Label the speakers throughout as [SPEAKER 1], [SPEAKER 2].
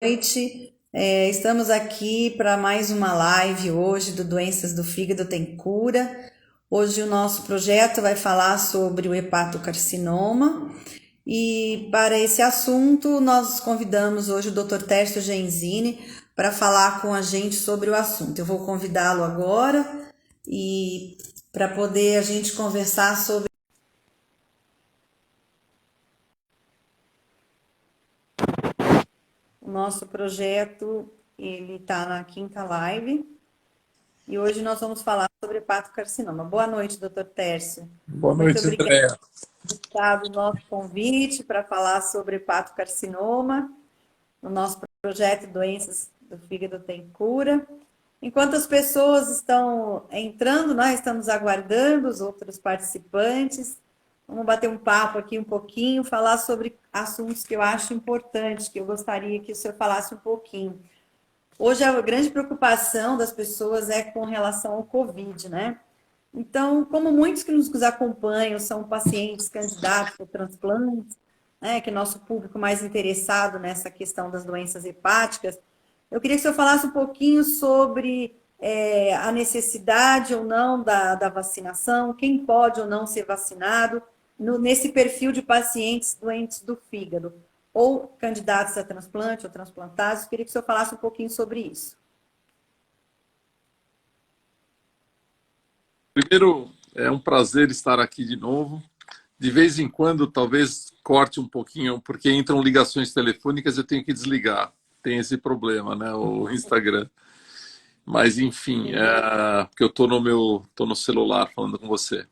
[SPEAKER 1] noite. Estamos aqui para mais uma live hoje do Doenças do Fígado Tem Cura. Hoje o nosso projeto vai falar sobre o hepatocarcinoma e para esse assunto nós convidamos hoje o Dr. Tércio Genzini para falar com a gente sobre o assunto. Eu vou convidá-lo agora e para poder a gente conversar sobre o nosso projeto. Ele está na quinta live e hoje nós vamos falar sobre hepatocarcinoma. Boa noite, doutor Tércio.
[SPEAKER 2] Boa
[SPEAKER 1] Muito
[SPEAKER 2] noite,
[SPEAKER 1] obrigada
[SPEAKER 2] Andréa.
[SPEAKER 1] por aceitar o nosso convite para falar sobre hepatocarcinoma, no nosso projeto Doenças do Fígado Tem Cura. Enquanto as pessoas estão entrando, nós estamos aguardando os outros participantes. Vamos bater um papo aqui um pouquinho, falar sobre assuntos que eu acho importantes, que eu gostaria que o senhor falasse um pouquinho. Hoje a grande preocupação das pessoas é com relação ao Covid, né? Então, como muitos que nos acompanham são pacientes candidatos ao transplante, né, que é nosso público mais interessado nessa questão das doenças hepáticas, eu queria que o senhor falasse um pouquinho sobre a necessidade ou não da vacinação, quem pode ou não ser vacinado nesse perfil de pacientes doentes do fígado, ou candidatos a transplante ou transplantados. Eu queria que o senhor falasse um pouquinho sobre isso.
[SPEAKER 2] Primeiro, é um prazer estar aqui de novo. De vez em quando, talvez corte um pouquinho, porque entram ligações telefônicas e eu tenho que desligar. Tem esse problema, né? O Instagram. Mas, enfim, porque eu tô no celular falando com você.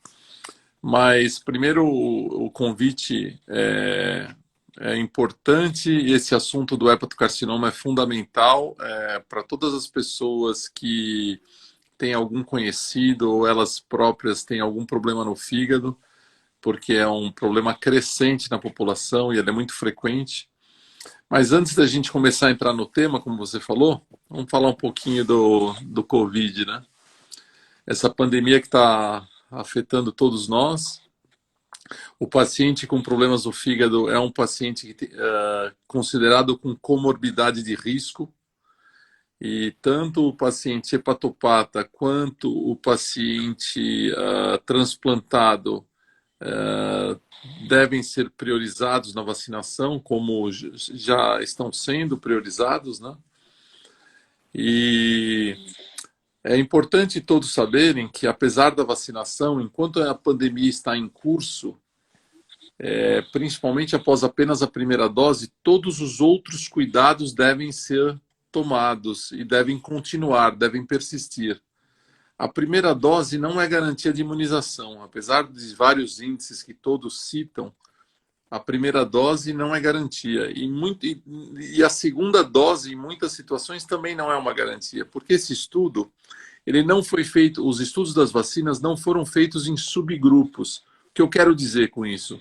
[SPEAKER 2] Mas, primeiro, o convite é importante e esse assunto do hepatocarcinoma é fundamental para todas as pessoas que têm algum conhecido ou elas próprias têm algum problema no fígado, porque é um problema crescente na população e ele é muito frequente. Mas antes da gente começar a entrar no tema, como você falou, vamos falar um pouquinho do Covid, né? Essa pandemia que está afetando todos nós. O paciente com problemas no fígado é um paciente considerado com comorbidade de risco. E tanto o paciente hepatopata quanto o paciente transplantado devem ser priorizados na vacinação, como já estão sendo priorizados, né? E é importante todos saberem que, apesar da vacinação, enquanto a pandemia está em curso, principalmente após apenas a primeira dose, todos os outros cuidados devem ser tomados e devem continuar, devem persistir. A primeira dose não é garantia de imunização, apesar de vários índices que todos citam, a primeira dose não é garantia. E a segunda dose, em muitas situações, também não é uma garantia, porque esse estudo, ele não foi feito, os estudos das vacinas não foram feitos em subgrupos. O que eu quero dizer com isso?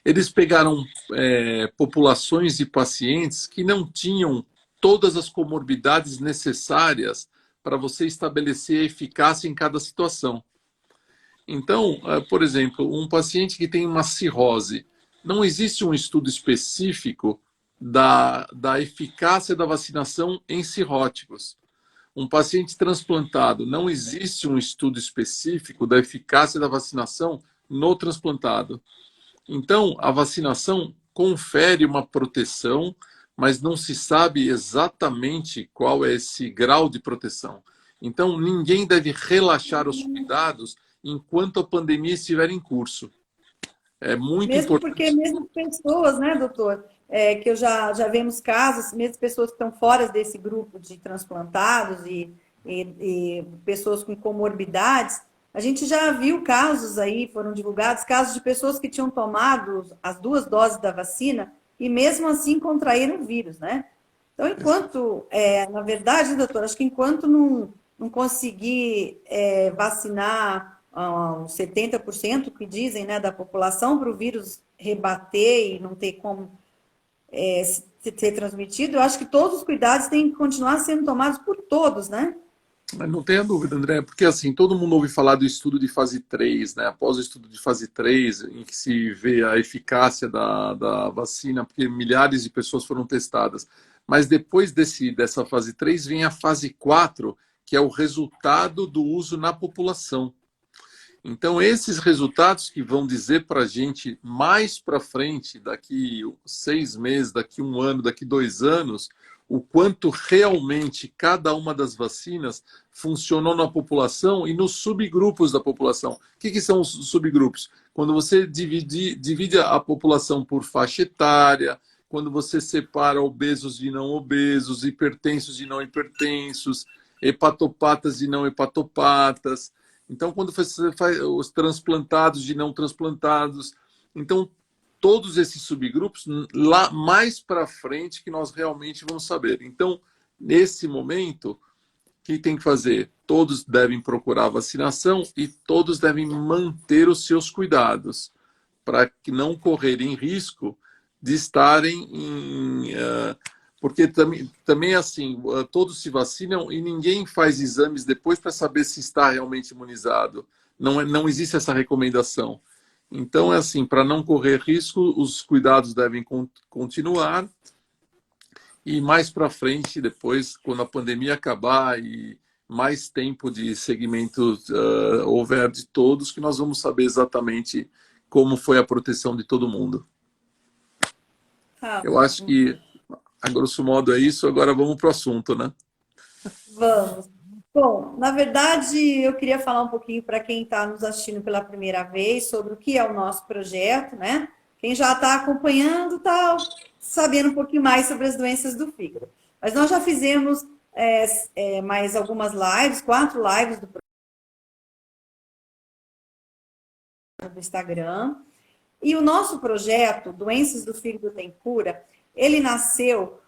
[SPEAKER 2] Eles pegaram populações de pacientes que não tinham todas as comorbidades necessárias para você estabelecer a eficácia em cada situação. Então, por exemplo, um paciente que tem uma cirrose, não existe um estudo específico da eficácia da vacinação em cirróticos. Um paciente transplantado, não existe um estudo específico da eficácia da vacinação no transplantado. Então, a vacinação confere uma proteção, mas não se sabe exatamente qual é esse grau de proteção. Então, ninguém deve relaxar os cuidados enquanto a pandemia estiver em curso. É muito
[SPEAKER 1] Mesmo porque,
[SPEAKER 2] importante.
[SPEAKER 1] mesmo pessoas, né, doutor, que eu já vemos casos, mesmo pessoas que estão fora desse grupo de transplantados e pessoas com comorbidades, a gente já viu casos aí, foram divulgados, casos de pessoas que tinham tomado as duas doses da vacina e mesmo assim contraíram o vírus, né? Então, enquanto, na verdade, doutor, acho que enquanto não conseguir vacinar uns 70% que dizem, né, da população para o vírus rebater e não ter como ser transmitido, eu acho que todos os cuidados têm que continuar sendo tomados por todos, né?
[SPEAKER 2] Mas não tenha dúvida, André, porque assim, todo mundo ouve falar do estudo de fase 3, né? Após o estudo de fase 3, em que se vê a eficácia da vacina, porque milhares de pessoas foram testadas. Mas depois dessa fase 3 vem a fase 4, que é o resultado do uso na população. Então, esses resultados que vão dizer para a gente mais para frente, daqui 6 meses, daqui 1 ano, daqui 2 anos, o quanto realmente cada uma das vacinas funcionou na população e nos subgrupos da população. O que são os subgrupos? Quando você divide a população por faixa etária, quando você separa obesos de não obesos, hipertensos de não hipertensos, hepatopatas de não hepatopatas. Então, quando você faz os transplantados de não transplantados, então todos esses subgrupos lá mais para frente que nós realmente vamos saber. Então, nesse momento, o que tem que fazer? Todos devem procurar vacinação e todos devem manter os seus cuidados para que não correrem risco de estarem em porque também assim, todos se vacinam e ninguém faz exames depois para saber se está realmente imunizado. Não existe essa recomendação. Então, é assim, para não correr risco, os cuidados devem continuar. E mais para frente, depois, quando a pandemia acabar e mais tempo de segmento houver de todos, que nós vamos saber exatamente como foi a proteção de todo mundo.
[SPEAKER 1] Ah,
[SPEAKER 2] Eu acho que, a grosso modo, é isso. Agora vamos para o assunto, né?
[SPEAKER 1] vamos. Bom, na verdade, eu queria falar um pouquinho para quem está nos assistindo pela primeira vez sobre o que é o nosso projeto, né? Quem já está acompanhando está sabendo um pouquinho mais sobre as doenças do fígado. Mas nós já fizemos mais algumas lives, 4 lives do Instagram. E o nosso projeto, Doenças do Fígado Tem Cura, ele nasceu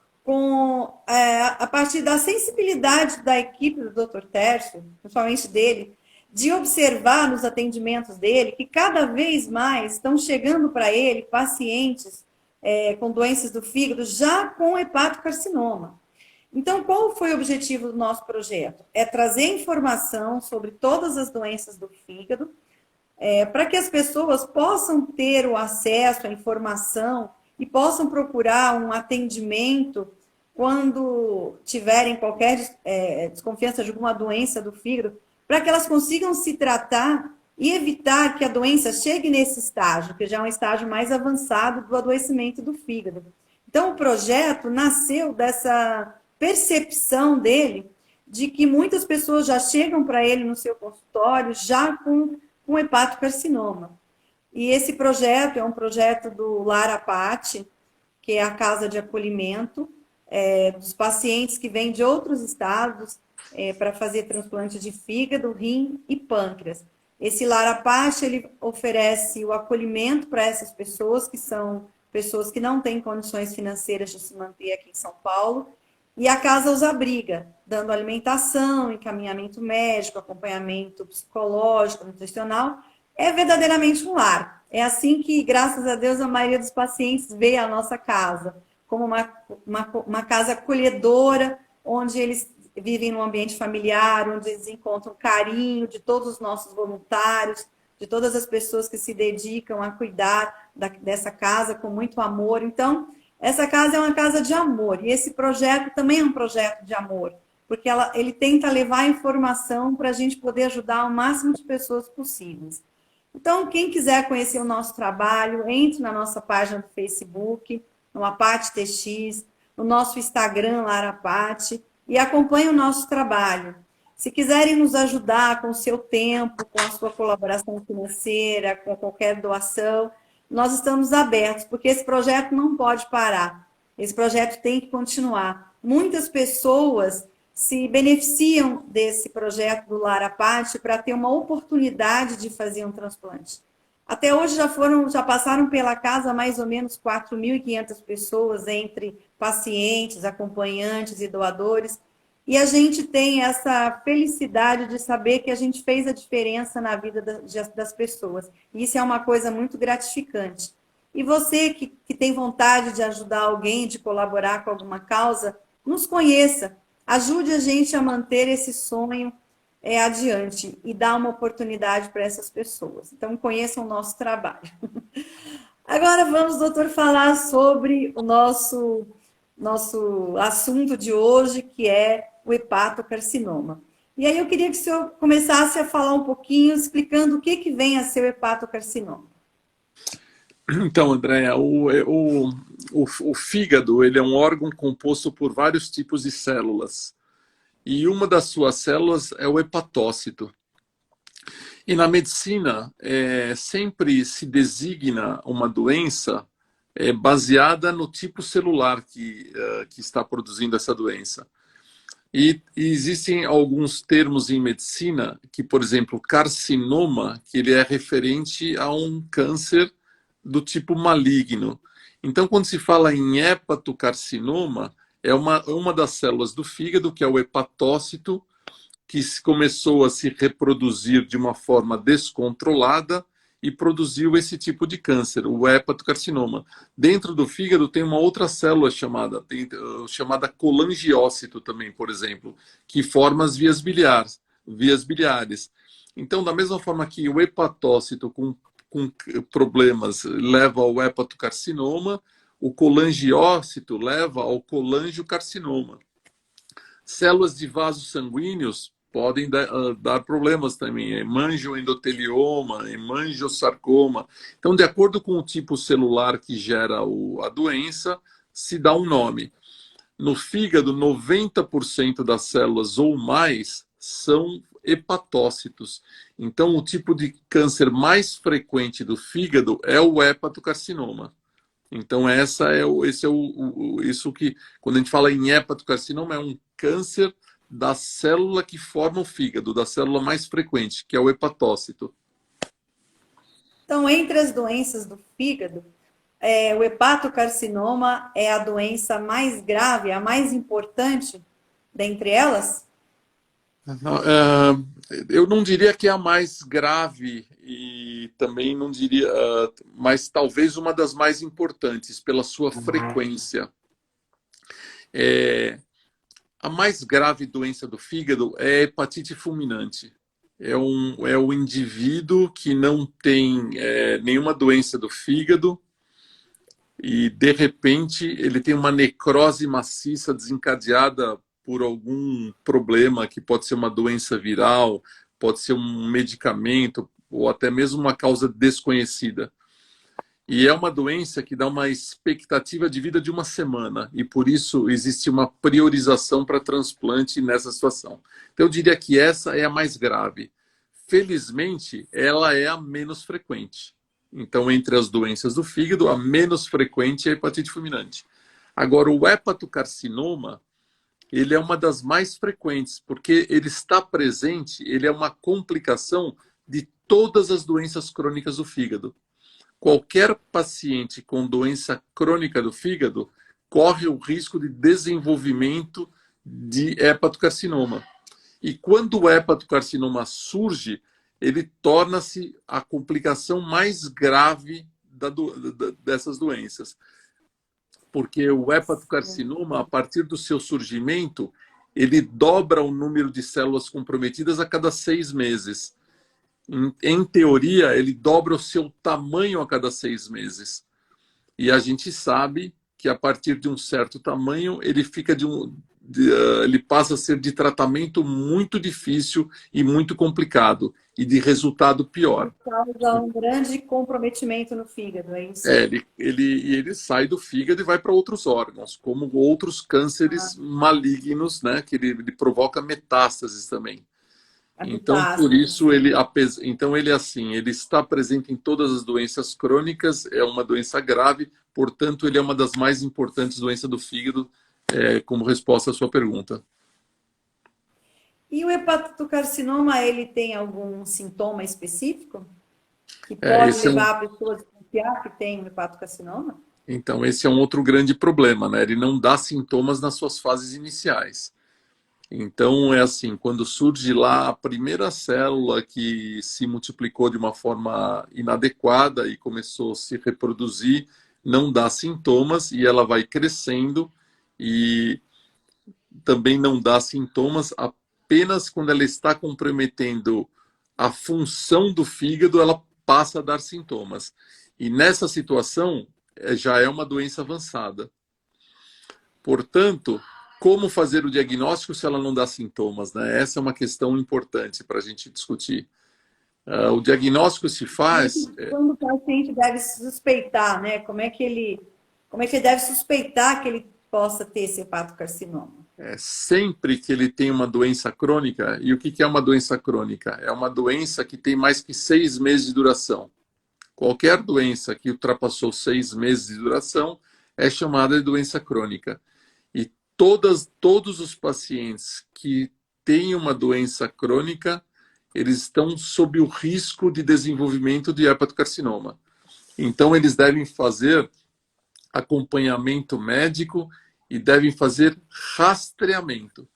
[SPEAKER 1] a partir da sensibilidade da equipe do Dr. Tércio, principalmente dele, de observar nos atendimentos dele que cada vez mais estão chegando para ele pacientes com doenças do fígado já com hepatocarcinoma. Então, qual foi o objetivo do nosso projeto? É trazer informação sobre todas as doenças do fígado, para que as pessoas possam ter o acesso à informação e possam procurar um atendimento quando tiverem qualquer desconfiança de alguma doença do fígado, para que elas consigam se tratar e evitar que a doença chegue nesse estágio, que já é um estágio mais avançado do adoecimento do fígado. Então, o projeto nasceu dessa percepção dele de que muitas pessoas já chegam para ele no seu consultório já com hepatocarcinoma. E esse projeto é um projeto do Lar Apate, que é a casa de acolhimento dos pacientes que vêm de outros estados para fazer transplante de fígado, rim e pâncreas. Esse Lar Apate, ele oferece o acolhimento para essas pessoas, que são pessoas que não têm condições financeiras de se manter aqui em São Paulo, e a casa os abriga, dando alimentação, encaminhamento médico, acompanhamento psicológico, nutricional. É verdadeiramente um lar. É assim que, graças a Deus, a maioria dos pacientes vê a nossa casa como uma casa acolhedora, onde eles vivem num ambiente familiar, onde eles encontram carinho de todos os nossos voluntários, de todas as pessoas que se dedicam a cuidar dessa casa com muito amor. Então, essa casa é uma casa de amor, e esse projeto também é um projeto de amor, porque ele tenta levar informação para a gente poder ajudar o máximo de pessoas possíveis. Então, quem quiser conhecer o nosso trabalho, entre na nossa página do Facebook, no Apate TX, no nosso Instagram, Lara Apate, e acompanhe o nosso trabalho. Se quiserem nos ajudar com o seu tempo, com a sua colaboração financeira, com qualquer doação, nós estamos abertos, porque esse projeto não pode parar. Esse projeto tem que continuar. Muitas pessoas se beneficiam desse projeto do Lar Apate para ter uma oportunidade de fazer um transplante. Até hoje já passaram pela casa mais ou menos 4.500 pessoas, entre pacientes, acompanhantes e doadores, e a gente tem essa felicidade de saber que a gente fez a diferença na vida das pessoas. E isso é uma coisa muito gratificante. E você que tem vontade de ajudar alguém, de colaborar com alguma causa, nos conheça. ajude a gente a manter esse sonho adiante e dar uma oportunidade para essas pessoas. Então, conheçam o nosso trabalho. Agora vamos, doutor, falar sobre o nosso assunto de hoje, que é o hepatocarcinoma. E aí eu queria que o senhor começasse a falar um pouquinho, explicando o que vem a ser o hepatocarcinoma.
[SPEAKER 2] Então, Andréia, o fígado ele é um órgão composto por vários tipos de células. E uma das suas células é o hepatócito. E na medicina, sempre se designa uma doença baseada no tipo celular que está produzindo essa doença. E existem alguns termos em medicina que, por exemplo, carcinoma, que ele é referente a um câncer do tipo maligno. Então, quando se fala em hepatocarcinoma, é uma das células do fígado, que é o hepatócito, que começou a se reproduzir de uma forma descontrolada e produziu esse tipo de câncer, o hepatocarcinoma. Dentro do fígado tem uma outra célula chamada colangiócito também, por exemplo, que forma as vias biliares. Então, da mesma forma que o hepatócito com problemas leva ao hepatocarcinoma, o colangiócito leva ao colangiocarcinoma. Células de vasos sanguíneos podem dar problemas também, hemangioendotelioma, hemangiosarcoma. Então, de acordo com o tipo celular que gera a doença, se dá um nome. No fígado, 90% das células ou mais são hepatócitos. Então, o tipo de câncer mais frequente do fígado é o hepatocarcinoma. Então, isso que, quando a gente fala em hepatocarcinoma, é um câncer da célula que forma o fígado, da célula mais frequente, que é o hepatócito.
[SPEAKER 1] Então, entre as doenças do fígado, o hepatocarcinoma é a doença mais grave, a mais importante dentre elas?
[SPEAKER 2] Eu não diria que é a mais grave e também não diria, mas talvez uma das mais importantes pela sua frequência. A mais grave doença do fígado é a hepatite fulminante. É o indivíduo que não tem nenhuma doença do fígado e, de repente, ele tem uma necrose maciça desencadeada por algum problema, que pode ser uma doença viral, pode ser um medicamento, ou até mesmo uma causa desconhecida. E é uma doença que dá uma expectativa de vida de uma semana, e por isso existe uma priorização para transplante nessa situação. Então, eu diria que essa é a mais grave. Felizmente, ela é a menos frequente. Então, entre as doenças do fígado, a menos frequente é a hepatite fulminante. Agora, o hepatocarcinoma, ele é uma das mais frequentes, porque ele está presente, ele é uma complicação de todas as doenças crônicas do fígado. Qualquer paciente com doença crônica do fígado corre o risco de desenvolvimento de hepatocarcinoma. E quando o hepatocarcinoma surge, ele torna-se a complicação mais grave dessas doenças. Porque o hepatocarcinoma, a partir do seu surgimento, ele dobra o número de células comprometidas a cada 6 meses. Em teoria, ele dobra o seu tamanho a cada 6 meses. E a gente sabe que a partir de um certo tamanho, ele fica ele passa a ser de tratamento muito difícil e muito complicado, e de resultado pior.
[SPEAKER 1] Causa um grande comprometimento no fígado, é isso?
[SPEAKER 2] Ele sai do fígado e vai para outros órgãos, como outros cânceres malignos, né? Que ele provoca metástases também. Então, por isso, ele está presente em todas as doenças crônicas, é uma doença grave, portanto, ele é uma das mais importantes doenças do fígado, como resposta à sua pergunta.
[SPEAKER 1] E o hepatocarcinoma, ele tem algum sintoma específico que pode levar a pessoa a desconfiar que tem um hepatocarcinoma?
[SPEAKER 2] Então, esse é um outro grande problema, né? Ele não dá sintomas nas suas fases iniciais. Então, é assim, quando surge lá a primeira célula que se multiplicou de uma forma inadequada e começou a se reproduzir, não dá sintomas e ela vai crescendo e também não dá sintomas, apenas quando ela está comprometendo a função do fígado, ela passa a dar sintomas. E nessa situação, já é uma doença avançada. Portanto, como fazer o diagnóstico se ela não dá sintomas, né? Essa é uma questão importante para a gente discutir. O diagnóstico se faz...
[SPEAKER 1] Quando o paciente deve suspeitar, né? Como é que ele deve suspeitar que ele possa ter esse hepatocarcinoma?
[SPEAKER 2] Sempre que ele tem uma doença crônica, e o que é uma doença crônica? É uma doença que tem mais que 6 meses de duração. Qualquer doença que ultrapassou 6 meses de duração é chamada de doença crônica. E todos os pacientes que têm uma doença crônica, eles estão sob o risco de desenvolvimento de hepatocarcinoma. Então, eles devem fazer acompanhamento médico e devem fazer rastreamento.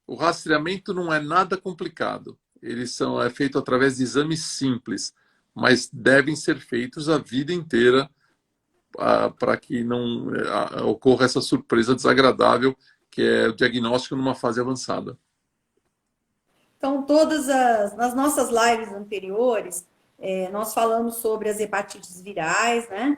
[SPEAKER 2] O rastreamento não é nada complicado. É feito através de exames simples, mas devem ser feitos a vida inteira para que não ocorra essa surpresa desagradável, que é o diagnóstico numa fase avançada.
[SPEAKER 1] Então, nas nossas lives anteriores, nós falamos sobre as hepatites virais, né?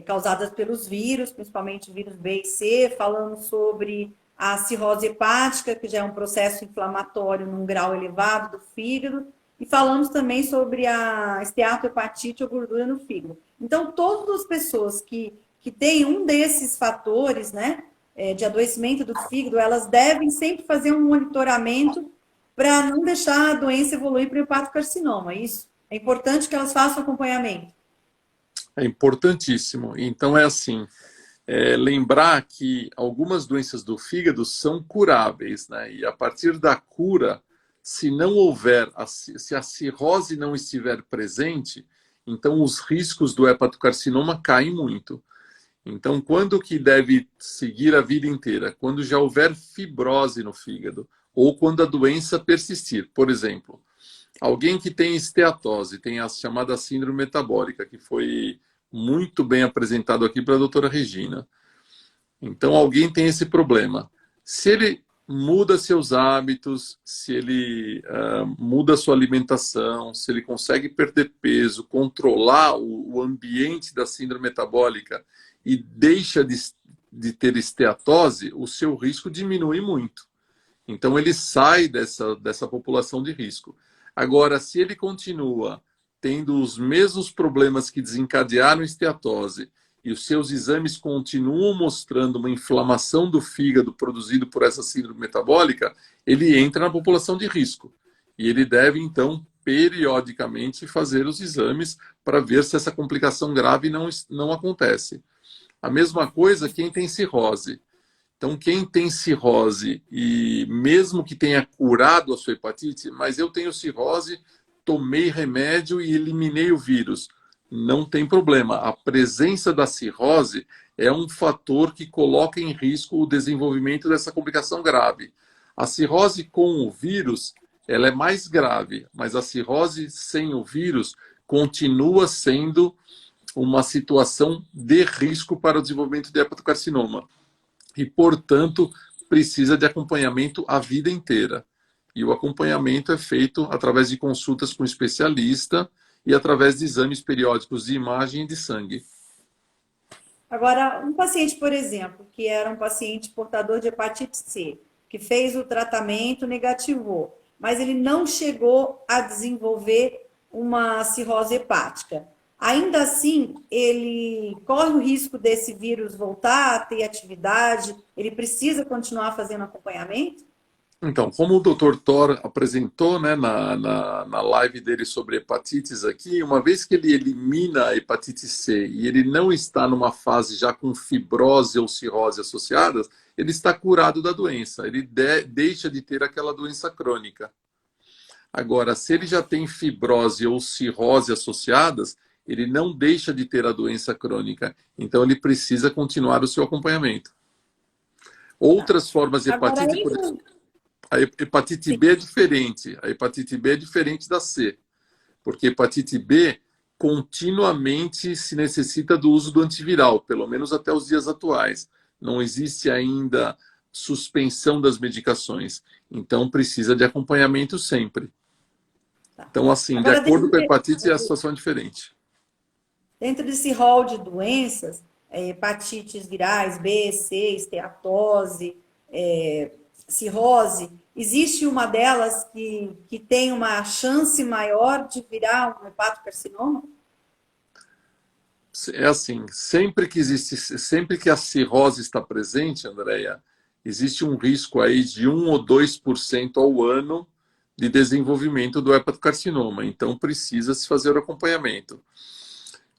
[SPEAKER 1] Causadas pelos vírus, principalmente vírus B e C. Falamos sobre a cirrose hepática, que já é um processo inflamatório num grau elevado do fígado. E falamos também sobre a esteatohepatite ou gordura no fígado. Então, todas as pessoas que têm um desses fatores, né, de adoecimento do fígado, elas devem sempre fazer um monitoramento para não deixar a doença evoluir para o hepatocarcinoma. Isso é importante que elas façam acompanhamento.
[SPEAKER 2] É importantíssimo. Então, é assim, lembrar que algumas doenças do fígado são curáveis, né? E a partir da cura, se não houver, se a cirrose não estiver presente, então os riscos do hepatocarcinoma caem muito. Então, quando que deve seguir a vida inteira? Quando já houver fibrose no fígado ou quando a doença persistir. Por exemplo, alguém que tem esteatose, tem a chamada síndrome metabólica, que foi muito bem apresentado aqui para a doutora Regina. Então, alguém tem esse problema. Se ele muda seus hábitos, se ele muda sua alimentação, se ele consegue perder peso, controlar o ambiente da síndrome metabólica e deixa de ter esteatose, o seu risco diminui muito. Então, ele sai dessa população de risco. Agora, se ele continua tendo os mesmos problemas que desencadearam a esteatose e os seus exames continuam mostrando uma inflamação do fígado produzido por essa síndrome metabólica, ele entra na população de risco. E ele deve, então, periodicamente fazer os exames para ver se essa complicação grave não acontece. A mesma coisa quem tem cirrose. Então, quem tem cirrose e mesmo que tenha curado a sua hepatite, mas eu tenho cirrose, tomei remédio e eliminei o vírus. Não tem problema. A presença da cirrose é um fator que coloca em risco o desenvolvimento dessa complicação grave. A cirrose com o vírus, ela é mais grave, mas a cirrose sem o vírus continua sendo uma situação de risco para o desenvolvimento de hepatocarcinoma. E, portanto, precisa de acompanhamento a vida inteira. E o acompanhamento é feito através de consultas com especialista e através de exames periódicos de imagem e de sangue.
[SPEAKER 1] Agora, um paciente, por exemplo, que era um paciente portador de hepatite C, que fez o tratamento, negativou, mas ele não chegou a desenvolver uma cirrose hepática. Ainda assim, ele corre o risco desse vírus voltar a ter atividade? Ele precisa continuar fazendo acompanhamento?
[SPEAKER 2] Então, como o Dr. Thor apresentou, né, na live dele sobre hepatites aqui, uma vez que ele elimina a hepatite C e ele não está numa fase já com fibrose ou cirrose associadas, ele está curado da doença, ele deixa de ter aquela doença crônica. Agora, se ele já tem fibrose ou cirrose associadas, ele não deixa de ter a doença crônica, então ele precisa continuar o seu acompanhamento. Outras formas de hepatite, por exemplo, a hepatite B é diferente. A hepatite B é diferente da C, porque hepatite B continuamente se necessita do uso do antiviral, pelo menos até os dias atuais. Não existe ainda suspensão das medicações. Então, precisa de acompanhamento sempre.
[SPEAKER 1] Tá.
[SPEAKER 2] Então, assim, de
[SPEAKER 1] Agora,
[SPEAKER 2] acordo com a hepatite, a situação é diferente.
[SPEAKER 1] dentro desse rol de doenças, hepatites virais B, C, esteatose, cirrose, existe uma delas que tem uma chance maior de virar um hepatocarcinoma?
[SPEAKER 2] É assim, sempre que a cirrose está presente, Andréia, existe um risco aí de 1 ou 2% ao ano de desenvolvimento do hepatocarcinoma. Então, precisa se fazer o acompanhamento.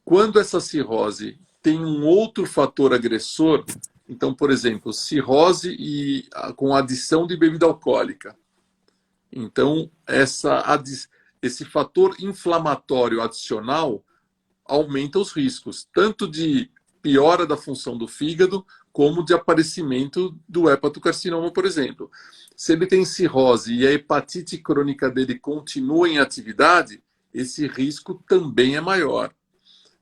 [SPEAKER 2] Quando essa cirrose tem um outro fator agressor, então, por exemplo, cirrose com adição de bebida alcoólica. Então, esse fator inflamatório adicional aumenta os riscos, tanto de piora da função do fígado, como de aparecimento do hepatocarcinoma, por exemplo. Se ele tem cirrose e a hepatite crônica dele continua em atividade, esse risco também é maior.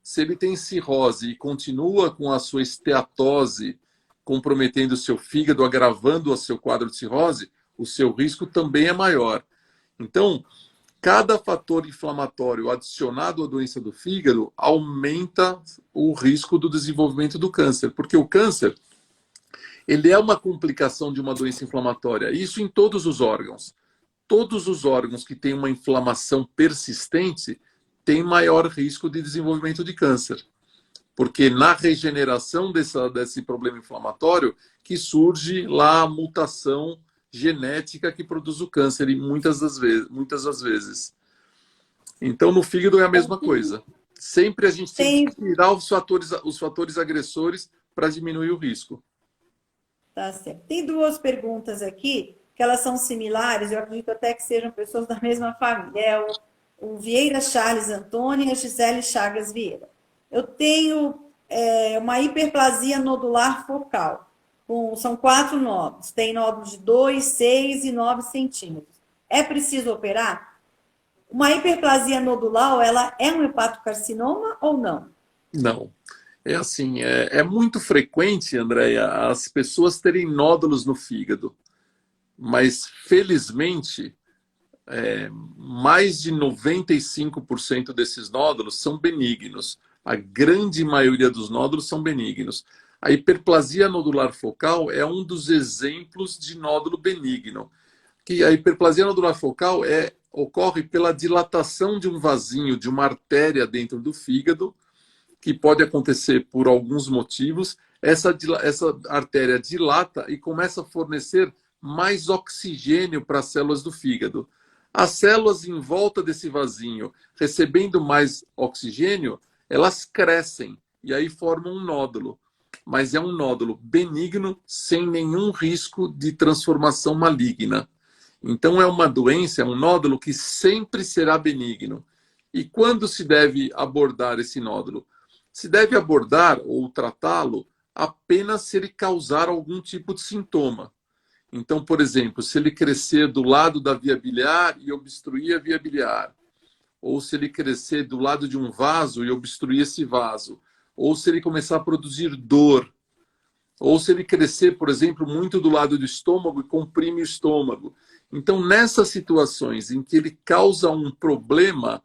[SPEAKER 2] Se ele tem cirrose e continua com a sua esteatose comprometendo o seu fígado, agravando o seu quadro de cirrose, o seu risco também é maior. Então, cada fator inflamatório adicionado à doença do fígado aumenta o risco do desenvolvimento do câncer, porque o câncer ele é uma complicação de uma doença inflamatória, isso em todos os órgãos. Todos os órgãos que têm uma inflamação persistente têm maior risco de desenvolvimento de câncer, porque na regeneração desse problema inflamatório que surge lá a mutação genética que produz o câncer, e muitas das vezes. Então, no fígado é a mesma coisa. Sempre a gente tem que tirar os fatores agressores para diminuir o risco.
[SPEAKER 1] Tá certo. Tem duas perguntas aqui, que elas são similares, eu acredito até que sejam pessoas da mesma família. É o Vieira Charles Antônio e a Gisele Chagas Vieira. Eu tenho uma hiperplasia nodular focal. São 4 nódulos. Tem nódulos de 2, 6 e 9 centímetros. É preciso operar? Uma hiperplasia nodular, ela é um hepatocarcinoma ou não?
[SPEAKER 2] Não. É assim, é muito frequente, Andréia, as pessoas terem nódulos no fígado. Mas, felizmente, mais de 95% desses nódulos são benignos. A grande maioria dos nódulos são benignos. A hiperplasia nodular focal é um dos exemplos de nódulo benigno. Que a hiperplasia nodular focal ocorre pela dilatação de um vasinho, de uma artéria dentro do fígado, que pode acontecer por alguns motivos. Essa artéria dilata e começa a fornecer mais oxigênio para as células do fígado. As células em volta desse vasinho, recebendo mais oxigênio, elas crescem e aí formam um nódulo. Mas é um nódulo benigno, sem nenhum risco de transformação maligna. Então é uma doença, é um nódulo que sempre será benigno. E quando se deve abordar esse nódulo? Se deve abordar ou tratá-lo apenas se ele causar algum tipo de sintoma. Então, por exemplo, se ele crescer do lado da via biliar e obstruir a via biliar, ou se ele crescer do lado de um vaso e obstruir esse vaso, ou se ele começar a produzir dor, ou se ele crescer, por exemplo, muito do lado do estômago e comprime o estômago. Então, nessas situações em que ele causa um problema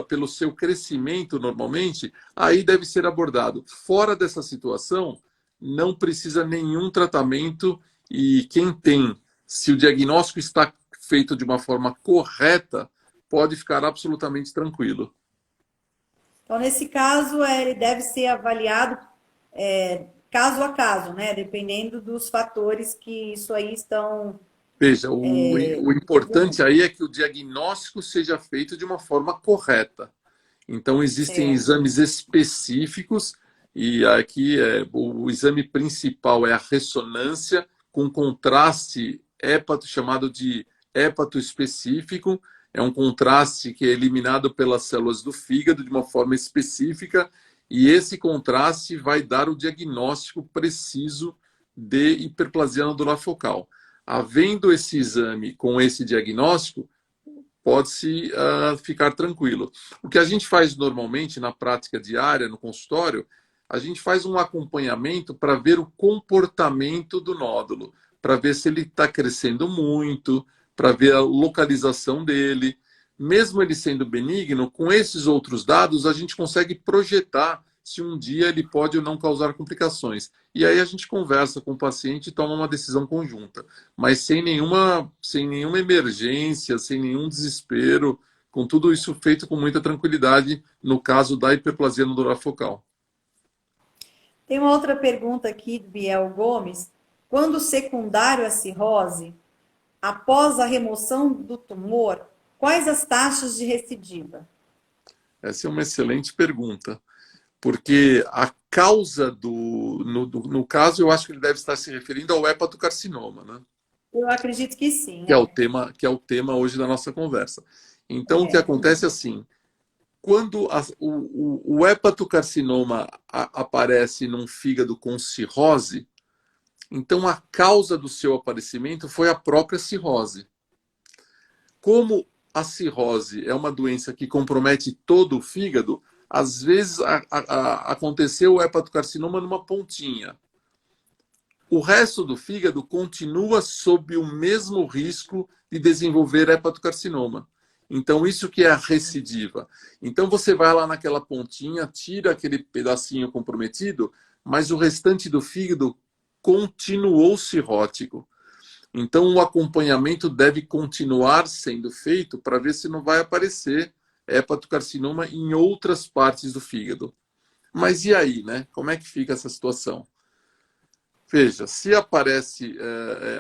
[SPEAKER 2] pelo seu crescimento normalmente, aí deve ser abordado. Fora dessa situação, não precisa nenhum tratamento e quem tem, se o diagnóstico está feito de uma forma correta, pode ficar absolutamente tranquilo.
[SPEAKER 1] Então, nesse caso, ele deve ser avaliado caso a caso, né? Dependendo dos fatores que isso aí estão...
[SPEAKER 2] Veja, o importante aí é que o diagnóstico seja feito de uma forma correta. Então, existem exames específicos e aqui o exame principal é a ressonância com contraste chamado de hépato específico. É um contraste que é eliminado pelas células do fígado de uma forma específica e esse contraste vai dar o diagnóstico preciso de hiperplasia nodular focal. Havendo esse exame com esse diagnóstico, pode-se ficar tranquilo. O que a gente faz normalmente na prática diária, no consultório, a gente faz um acompanhamento para ver o comportamento do nódulo, para ver se ele está crescendo muito, para ver a localização dele. Mesmo ele sendo benigno, com esses outros dados, a gente consegue projetar se um dia ele pode ou não causar complicações. E aí a gente conversa com o paciente e toma uma decisão conjunta, mas sem nenhuma emergência, sem nenhum desespero, com tudo isso feito com muita tranquilidade no caso da hiperplasia nodular focal.
[SPEAKER 1] Tem uma outra pergunta aqui do Biel Gomes. Quando secundário à cirrose, após a remoção do tumor, quais as taxas de recidiva?
[SPEAKER 2] Essa é uma excelente pergunta, porque a causa no caso, eu acho que ele deve estar se referindo ao hepatocarcinoma, né?
[SPEAKER 1] Eu acredito que sim.
[SPEAKER 2] Que é o tema hoje da nossa conversa. Então, o que acontece é assim, quando o hepatocarcinoma aparece num fígado com cirrose, então a causa do seu aparecimento foi a própria cirrose. Como a cirrose é uma doença que compromete todo o fígado, às vezes aconteceu o hepatocarcinoma numa pontinha. O resto do fígado continua sob o mesmo risco de desenvolver hepatocarcinoma. Então, isso que é a recidiva. Então, você vai lá naquela pontinha, tira aquele pedacinho comprometido, mas o restante do fígado continuou cirrótico. Então, o acompanhamento deve continuar sendo feito para ver se não vai aparecer hepatocarcinoma em outras partes do fígado. Mas e aí, né? Como é que fica essa situação? Veja, se aparece...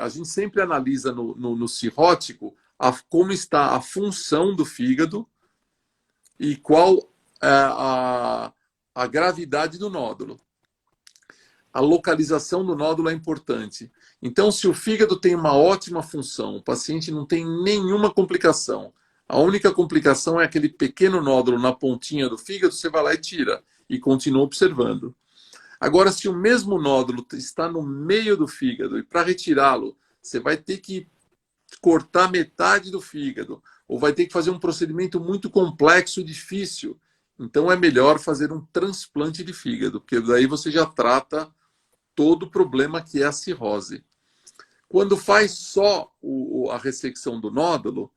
[SPEAKER 2] a gente sempre analisa no cirrótico como está a função do fígado e qual é a gravidade do nódulo. A localização do nódulo é importante. Então, se o fígado tem uma ótima função, o paciente não tem nenhuma complicação, a única complicação é aquele pequeno nódulo na pontinha do fígado, você vai lá e tira e continua observando. Agora, se o mesmo nódulo está no meio do fígado e para retirá-lo, você vai ter que cortar metade do fígado ou vai ter que fazer um procedimento muito complexo e difícil. Então, é melhor fazer um transplante de fígado, porque daí você já trata todo o problema que é a cirrose. Quando faz só a ressecção do nódulo,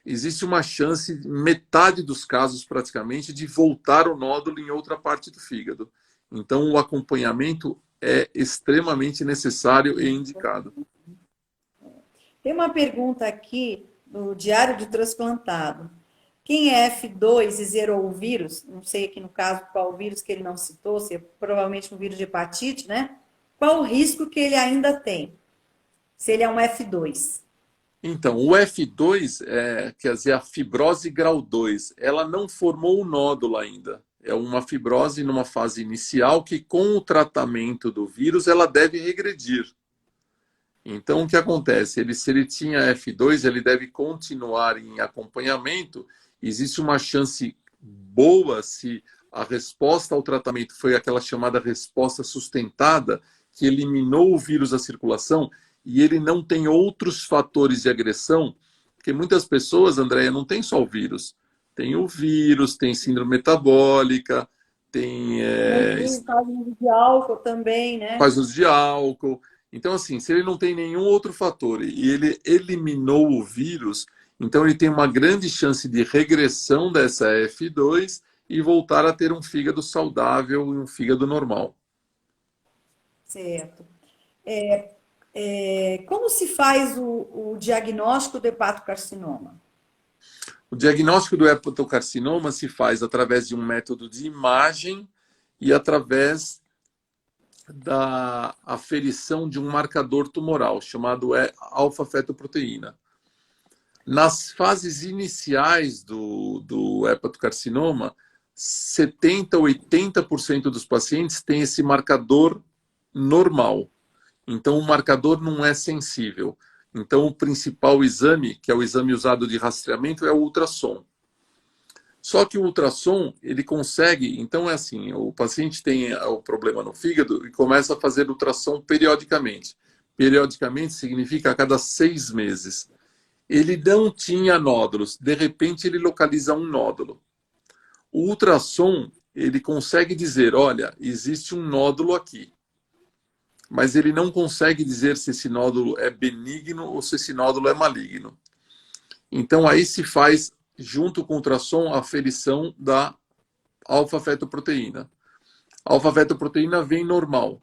[SPEAKER 2] existe uma chance, metade dos casos praticamente, de voltar o nódulo em outra parte do fígado. Então, o acompanhamento é extremamente necessário e indicado.
[SPEAKER 1] Tem uma pergunta aqui no Diário de Transplantado. Quem é F2 e zerou o vírus, não sei aqui no caso qual vírus que ele não citou, se é provavelmente um vírus de hepatite, né? Qual o risco que ele ainda tem, se ele é um F2?
[SPEAKER 2] Então, o F2, quer dizer, a fibrose grau 2, ela não formou o nódulo ainda. É uma fibrose numa fase inicial que, com o tratamento do vírus, ela deve regredir. Então, o que acontece? Se ele tinha F2, ele deve continuar em acompanhamento. Existe uma chance boa se a resposta ao tratamento foi aquela chamada resposta sustentada, que eliminou o vírus da circulação e ele não tem outros fatores de agressão, porque muitas pessoas, Andréia, não tem só o vírus. Tem o vírus, tem síndrome metabólica, tem...
[SPEAKER 1] faz uso de álcool também, né?
[SPEAKER 2] Faz uso de álcool. Então, assim, se ele não tem nenhum outro fator e ele eliminou o vírus, então ele tem uma grande chance de regressão dessa F2 e voltar a ter um fígado saudável e um fígado normal.
[SPEAKER 1] Certo. Como se faz o diagnóstico do hepatocarcinoma?
[SPEAKER 2] O diagnóstico do hepatocarcinoma se faz através de um método de imagem e através da aferição de um marcador tumoral, chamado alfa-fetoproteína. Nas fases iniciais do hepatocarcinoma, 70% a 80% dos pacientes têm esse marcador normal. Então, o marcador não é sensível. Então, o principal exame, que é o exame usado de rastreamento, é o ultrassom. Só que o ultrassom, ele consegue... Então, é assim, o paciente tem o problema no fígado e começa a fazer ultrassom periodicamente. Periodicamente significa a cada 6 meses. Ele não tinha nódulos. De repente, ele localiza um nódulo. O ultrassom, ele consegue dizer, olha, existe um nódulo aqui. Mas ele não consegue dizer se esse nódulo é benigno ou se esse nódulo é maligno. Então, aí se faz, junto com o ultrassom, a aferição da alfa-fetoproteína. A alfa-fetoproteína vem normal.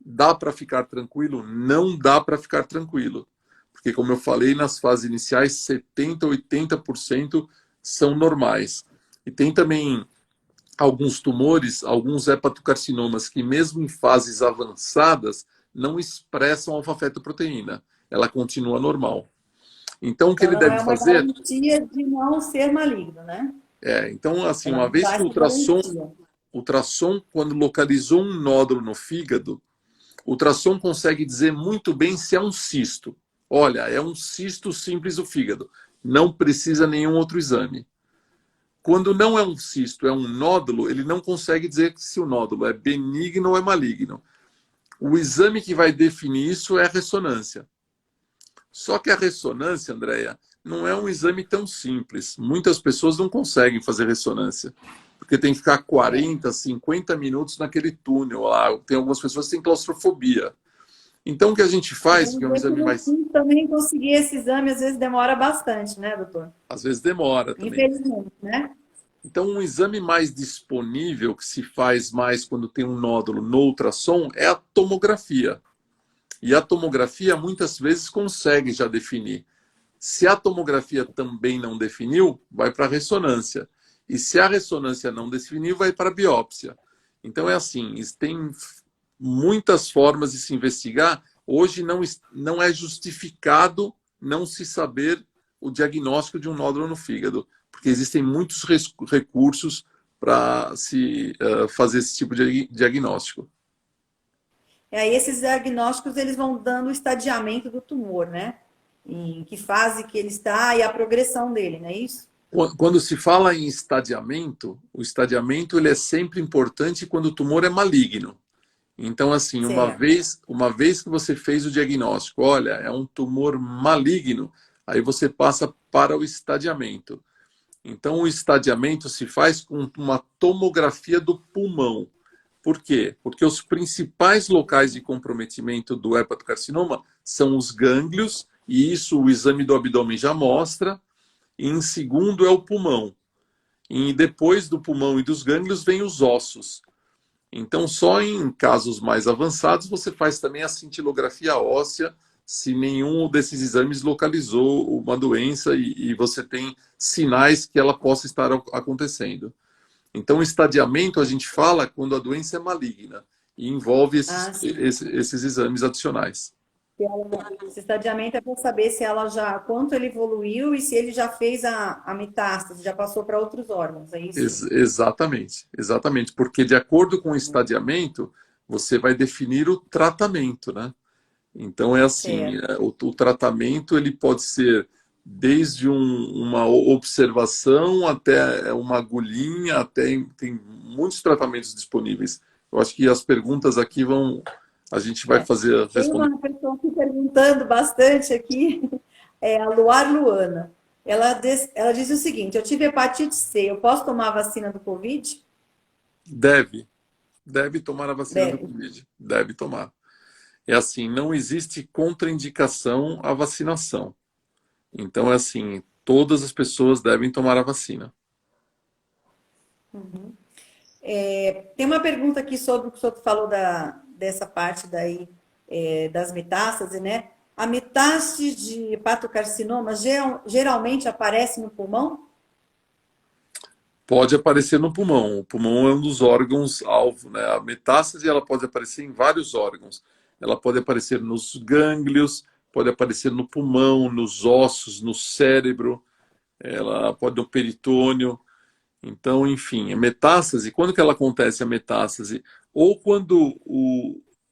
[SPEAKER 2] Dá para ficar tranquilo? Não dá para ficar tranquilo. Porque, como eu falei, nas fases iniciais, 70%, 80% são normais. E tem também alguns tumores, alguns hepatocarcinomas, que mesmo em fases avançadas, não expressam alfa-fetoproteína. Ela continua normal. Então, o que
[SPEAKER 1] Então,
[SPEAKER 2] ele
[SPEAKER 1] não
[SPEAKER 2] deve
[SPEAKER 1] é uma
[SPEAKER 2] fazer...
[SPEAKER 1] garantia de não ser maligno, né?
[SPEAKER 2] Então, assim,
[SPEAKER 1] Ela
[SPEAKER 2] uma
[SPEAKER 1] não
[SPEAKER 2] vez
[SPEAKER 1] dá
[SPEAKER 2] que o
[SPEAKER 1] essa garantia.
[SPEAKER 2] ultrassom, quando localizou um nódulo no fígado, o ultrassom consegue dizer muito bem se é um cisto. Olha, é um cisto simples do fígado. Não precisa nenhum outro exame. Quando não é um cisto, é um nódulo, ele não consegue dizer se o nódulo é benigno ou é maligno. O exame que vai definir isso é a ressonância. Só que a ressonância, Andréia, não é um exame tão simples. Muitas pessoas não conseguem fazer ressonância, porque tem que ficar 40, 50 minutos naquele túnel lá. Tem algumas pessoas que têm claustrofobia. Então, o que a gente
[SPEAKER 1] E
[SPEAKER 2] faz, que é
[SPEAKER 1] vamos
[SPEAKER 2] um
[SPEAKER 1] ver que
[SPEAKER 2] exame
[SPEAKER 1] no
[SPEAKER 2] mais...
[SPEAKER 1] fim também conseguir esse exame às vezes demora bastante, né, doutor?
[SPEAKER 2] Às vezes demora também.
[SPEAKER 1] Infelizmente, né?
[SPEAKER 2] Então, um exame mais disponível, que se faz mais quando tem um nódulo no ultrassom, é a tomografia. E a tomografia, muitas vezes, consegue já definir. Se a tomografia também não definiu, vai para a ressonância. E se a ressonância não definiu, vai para a biópsia. Então, é assim, tem muitas formas de se investigar. Hoje não é justificado não se saber o diagnóstico de um nódulo no fígado, porque existem muitos recursos para se fazer esse tipo de diagnóstico.
[SPEAKER 1] E aí esses diagnósticos eles vão dando o estadiamento do tumor, né? Em que fase que ele está e a progressão dele, não é isso?
[SPEAKER 2] Quando se fala em estadiamento, o estadiamento ele é sempre importante quando o tumor é maligno. Então, assim,
[SPEAKER 1] Certo.
[SPEAKER 2] uma vez que você fez o diagnóstico, olha, é um tumor maligno, aí você passa para o estadiamento. Então, o estadiamento se faz com uma tomografia do pulmão. Por quê? Porque os principais locais de comprometimento do hepatocarcinoma são os gânglios, e isso o exame do abdômen já mostra. E em segundo é o pulmão. E depois do pulmão e dos gânglios vem os ossos. Então, só em casos mais avançados você faz também a cintilografia óssea, se nenhum desses exames localizou uma doença e você tem sinais que ela possa estar acontecendo. Então, estadiamento a gente fala quando a doença é maligna e envolve
[SPEAKER 1] Ah, sim.
[SPEAKER 2] esses exames adicionais.
[SPEAKER 1] Esse estadiamento é para saber se ela já, quanto ele evoluiu e se ele já fez a metástase, já passou para outros órgãos, é isso?
[SPEAKER 2] Exatamente, exatamente, porque de acordo com o estadiamento, você vai definir o tratamento, né? Então é assim,
[SPEAKER 1] Certo.
[SPEAKER 2] o tratamento ele pode ser desde uma observação até uma agulhinha, até tem muitos tratamentos disponíveis. Eu acho que as perguntas aqui a gente vai
[SPEAKER 1] É.
[SPEAKER 2] fazer
[SPEAKER 1] Tem
[SPEAKER 2] responder.
[SPEAKER 1] uma pessoa aqui perguntando bastante aqui, é a Luar Luana. Ela diz o seguinte: eu tive hepatite C, eu posso tomar a vacina do Covid?
[SPEAKER 2] Deve tomar a vacina do
[SPEAKER 1] Deve.
[SPEAKER 2] Covid, deve tomar. É assim, não existe contraindicação à vacinação. Então, é assim, todas as pessoas devem tomar a vacina.
[SPEAKER 1] Tem uma pergunta aqui sobre o que o senhor falou dessa parte daí, das metástases, né? A metástase de hepatocarcinoma geralmente aparece no pulmão?
[SPEAKER 2] Pode aparecer no pulmão. O pulmão é um dos órgãos-alvo, né? A metástase ela pode aparecer em vários órgãos. Ela pode aparecer nos gânglios, pode aparecer no pulmão, nos ossos, no cérebro, ela pode no peritônio. Então, enfim, a metástase, quando que ela acontece a metástase? Ou quando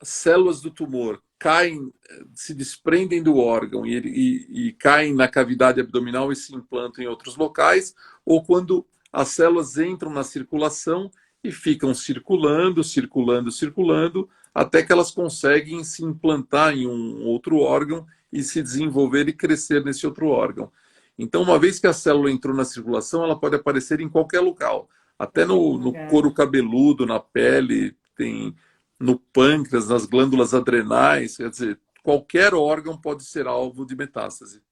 [SPEAKER 2] as células do tumor caem, se desprendem do órgão e caem na cavidade abdominal e se implantam em outros locais, ou quando as células entram na circulação e ficam circulando, circulando, circulando, até que elas conseguem se implantar em um outro órgão e se desenvolver e crescer nesse outro órgão. Então, uma vez que a célula entrou na circulação, ela pode aparecer em qualquer local. Até no couro cabeludo, na pele, tem no pâncreas, nas glândulas adrenais, quer dizer, qualquer órgão pode ser alvo de metástase.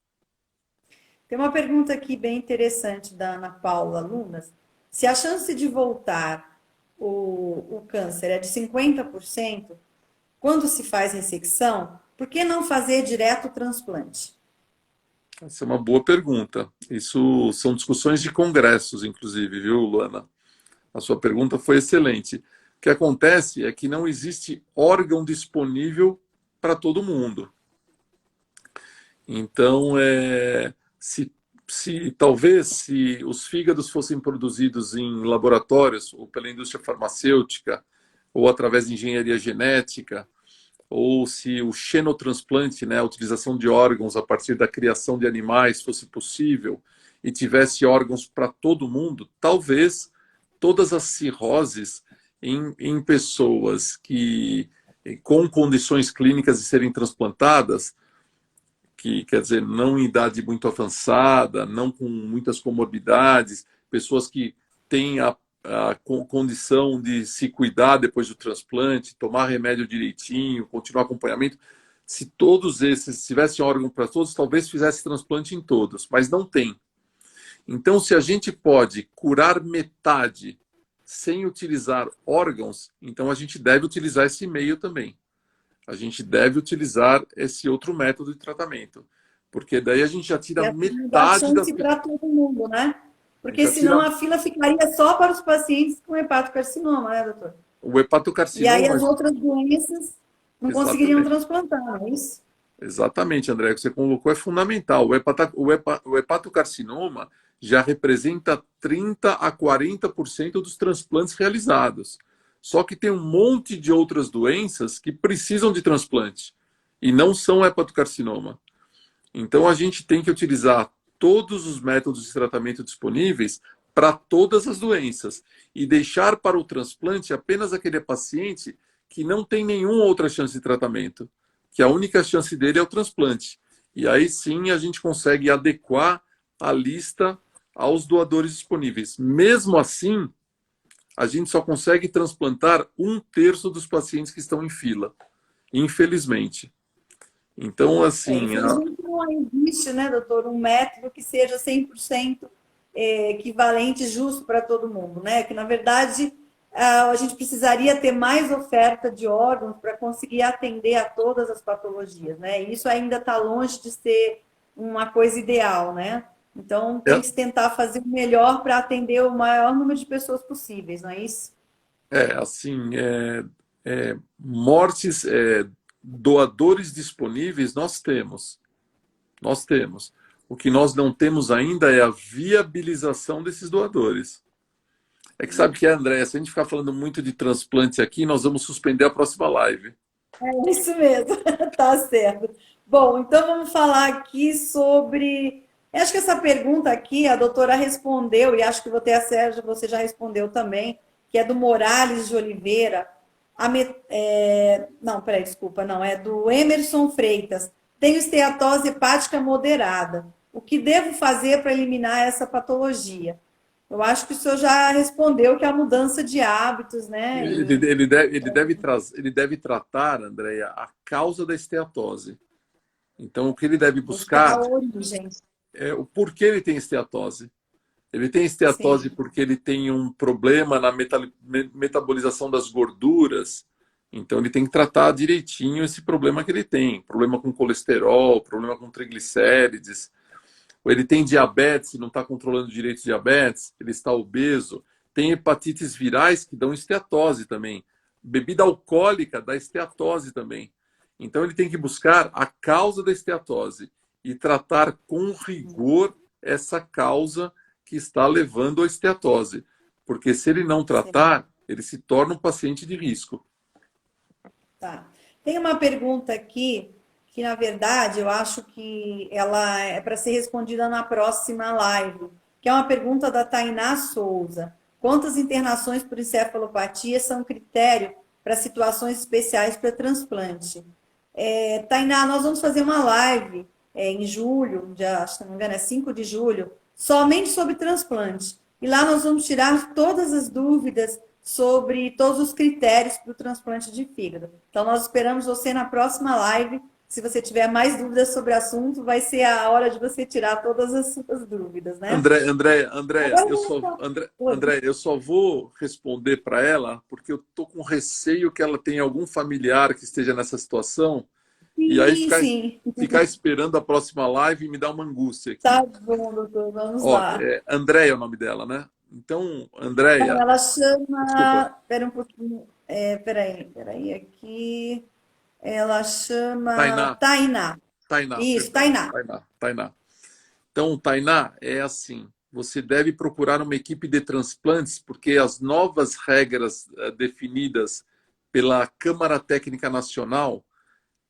[SPEAKER 1] Tem uma pergunta aqui bem interessante da Ana Paula Lunas. Se a chance de voltar o câncer é de 50%, quando se faz ressecção, por que não fazer direto o transplante?
[SPEAKER 2] Essa é uma boa pergunta. Isso são discussões de congressos, inclusive, viu, Luana? A sua pergunta foi excelente. O que acontece é que não existe órgão disponível para todo mundo. Então, talvez se os fígados fossem produzidos em laboratórios ou pela indústria farmacêutica ou através de engenharia genética, ou se o xenotransplante, né, a utilização de órgãos a partir da criação de animais fosse possível e tivesse órgãos para todo mundo, talvez todas as cirroses em pessoas que com condições clínicas de serem transplantadas, que quer dizer, não em idade muito avançada, não com muitas comorbidades, pessoas que têm a condição de se cuidar depois do transplante, tomar remédio direitinho, continuar acompanhamento. Se todos esses tivessem órgão para todos, talvez fizesse transplante em todos, mas não tem. Então, se a gente pode curar metade sem utilizar órgãos, então a gente deve utilizar esse meio também. A gente deve utilizar esse outro método de tratamento, porque daí a gente já tira metade da
[SPEAKER 1] chance para todo mundo, né? Porque
[SPEAKER 2] já
[SPEAKER 1] senão
[SPEAKER 2] tira
[SPEAKER 1] a fila ficaria só para os pacientes com hepatocarcinoma, né, doutor?
[SPEAKER 2] o
[SPEAKER 1] E aí
[SPEAKER 2] hepatocarcinoma.
[SPEAKER 1] as outras doenças não conseguiriam
[SPEAKER 2] Exatamente.
[SPEAKER 1] transplantar, não é isso?
[SPEAKER 2] Exatamente, André, o que você colocou é fundamental. O hepatocarcinoma já representa 30 a 40% dos transplantes realizados. Só que tem um monte de outras doenças que precisam de transplante e não são hepatocarcinoma. Então a gente tem que utilizar todos os métodos de tratamento disponíveis para todas as doenças e deixar para o transplante apenas aquele paciente que não tem nenhuma outra chance de tratamento, que a única chance dele é o transplante. E aí sim a gente consegue adequar a lista aos doadores disponíveis. Mesmo assim, a gente só consegue transplantar 1/3 dos pacientes que estão em fila, infelizmente. Então, assim,
[SPEAKER 1] Infelizmente não existe, né, doutor, um método que seja 100% equivalente, justo para todo mundo, né? Que, na verdade, a gente precisaria ter mais oferta de órgãos para conseguir atender a todas as patologias, né? E isso ainda está longe de ser uma coisa ideal, né? Então, tem que se tentar fazer o melhor para atender o maior número de pessoas possíveis, não é isso?
[SPEAKER 2] assim, mortes, doadores disponíveis nós temos. Nós temos. O que nós não temos ainda é a viabilização desses doadores. É que sabe que, André, se a gente ficar falando muito de transplante aqui, nós vamos suspender a próxima live.
[SPEAKER 1] É isso mesmo, tá certo. Bom, então vamos falar aqui sobre. Acho que essa pergunta aqui a doutora respondeu, e acho que você, a Sérgio, você já respondeu também, que é do Morales de Oliveira. Não, peraí, desculpa, não, é do Emerson Freitas. Tenho esteatose hepática moderada. O que devo fazer para eliminar essa patologia? Eu acho que o senhor já respondeu que é a mudança de hábitos, né?
[SPEAKER 2] Ele deve tratar, Andréia, a causa da esteatose. Então, o que ele deve
[SPEAKER 1] Buscar
[SPEAKER 2] buscar
[SPEAKER 1] a origem.
[SPEAKER 2] é o porquê ele tem esteatose. Ele tem esteatose
[SPEAKER 1] Sim.
[SPEAKER 2] porque ele tem um problema na metabolização das gorduras. Então, ele tem que tratar direitinho esse problema que ele tem. Problema com colesterol, problema com triglicérides. Ou ele tem diabetes e não está controlando direito o diabetes. Ele está obeso. Tem hepatites virais que dão esteatose também. Bebida alcoólica dá esteatose também. Então, ele tem que buscar a causa da esteatose e tratar com rigor essa causa que está levando à esteatose. Porque se ele não tratar, ele se torna um paciente de risco.
[SPEAKER 1] Tá. Tem uma pergunta aqui que, na verdade, eu acho que ela é para ser respondida na próxima live, que é uma pergunta da Tainá Souza. Quantas internações por encefalopatia são critério para situações especiais para transplante? Tainá, nós vamos fazer uma live em julho, se não me engano, é 5 de julho, somente sobre transplante. e lá nós vamos tirar todas as dúvidas sobre todos os critérios para o transplante de fígado. Então, nós esperamos você na próxima live. Se você tiver mais dúvidas sobre o assunto, vai ser a hora de você tirar todas as suas dúvidas, né?
[SPEAKER 2] André, eu só vou responder para ela porque eu tô com receio que ela tenha algum familiar que esteja nessa situação e aí
[SPEAKER 1] Sim.
[SPEAKER 2] ficar esperando a próxima live me dá uma angústia aqui.
[SPEAKER 1] Tá bom, doutor, vamos lá.
[SPEAKER 2] Andréia é o nome dela, né? Então, Andréia...
[SPEAKER 1] Ela chama...
[SPEAKER 2] Desculpa.
[SPEAKER 1] Espera um pouquinho. Peraí, aqui... Ela chama
[SPEAKER 2] Tainá.
[SPEAKER 1] Isso,
[SPEAKER 2] Tainá. Então, Tainá, é assim, você deve procurar uma equipe de transplantes, porque as novas regras definidas pela Câmara Técnica Nacional,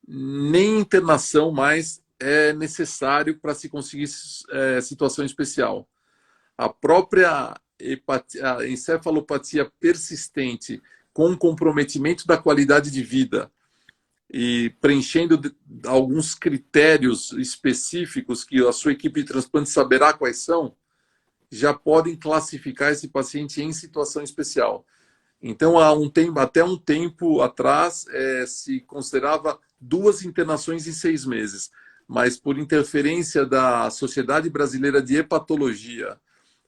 [SPEAKER 2] nem internação mais é necessário para se conseguir situação especial. A própria a encefalopatia persistente com comprometimento da qualidade de vida e preenchendo alguns critérios específicos que a sua equipe de transplante saberá quais são, já podem classificar esse paciente em situação especial. Então, até um tempo atrás, se considerava 2 internações em 6 meses, mas por interferência da Sociedade Brasileira de Hepatologia,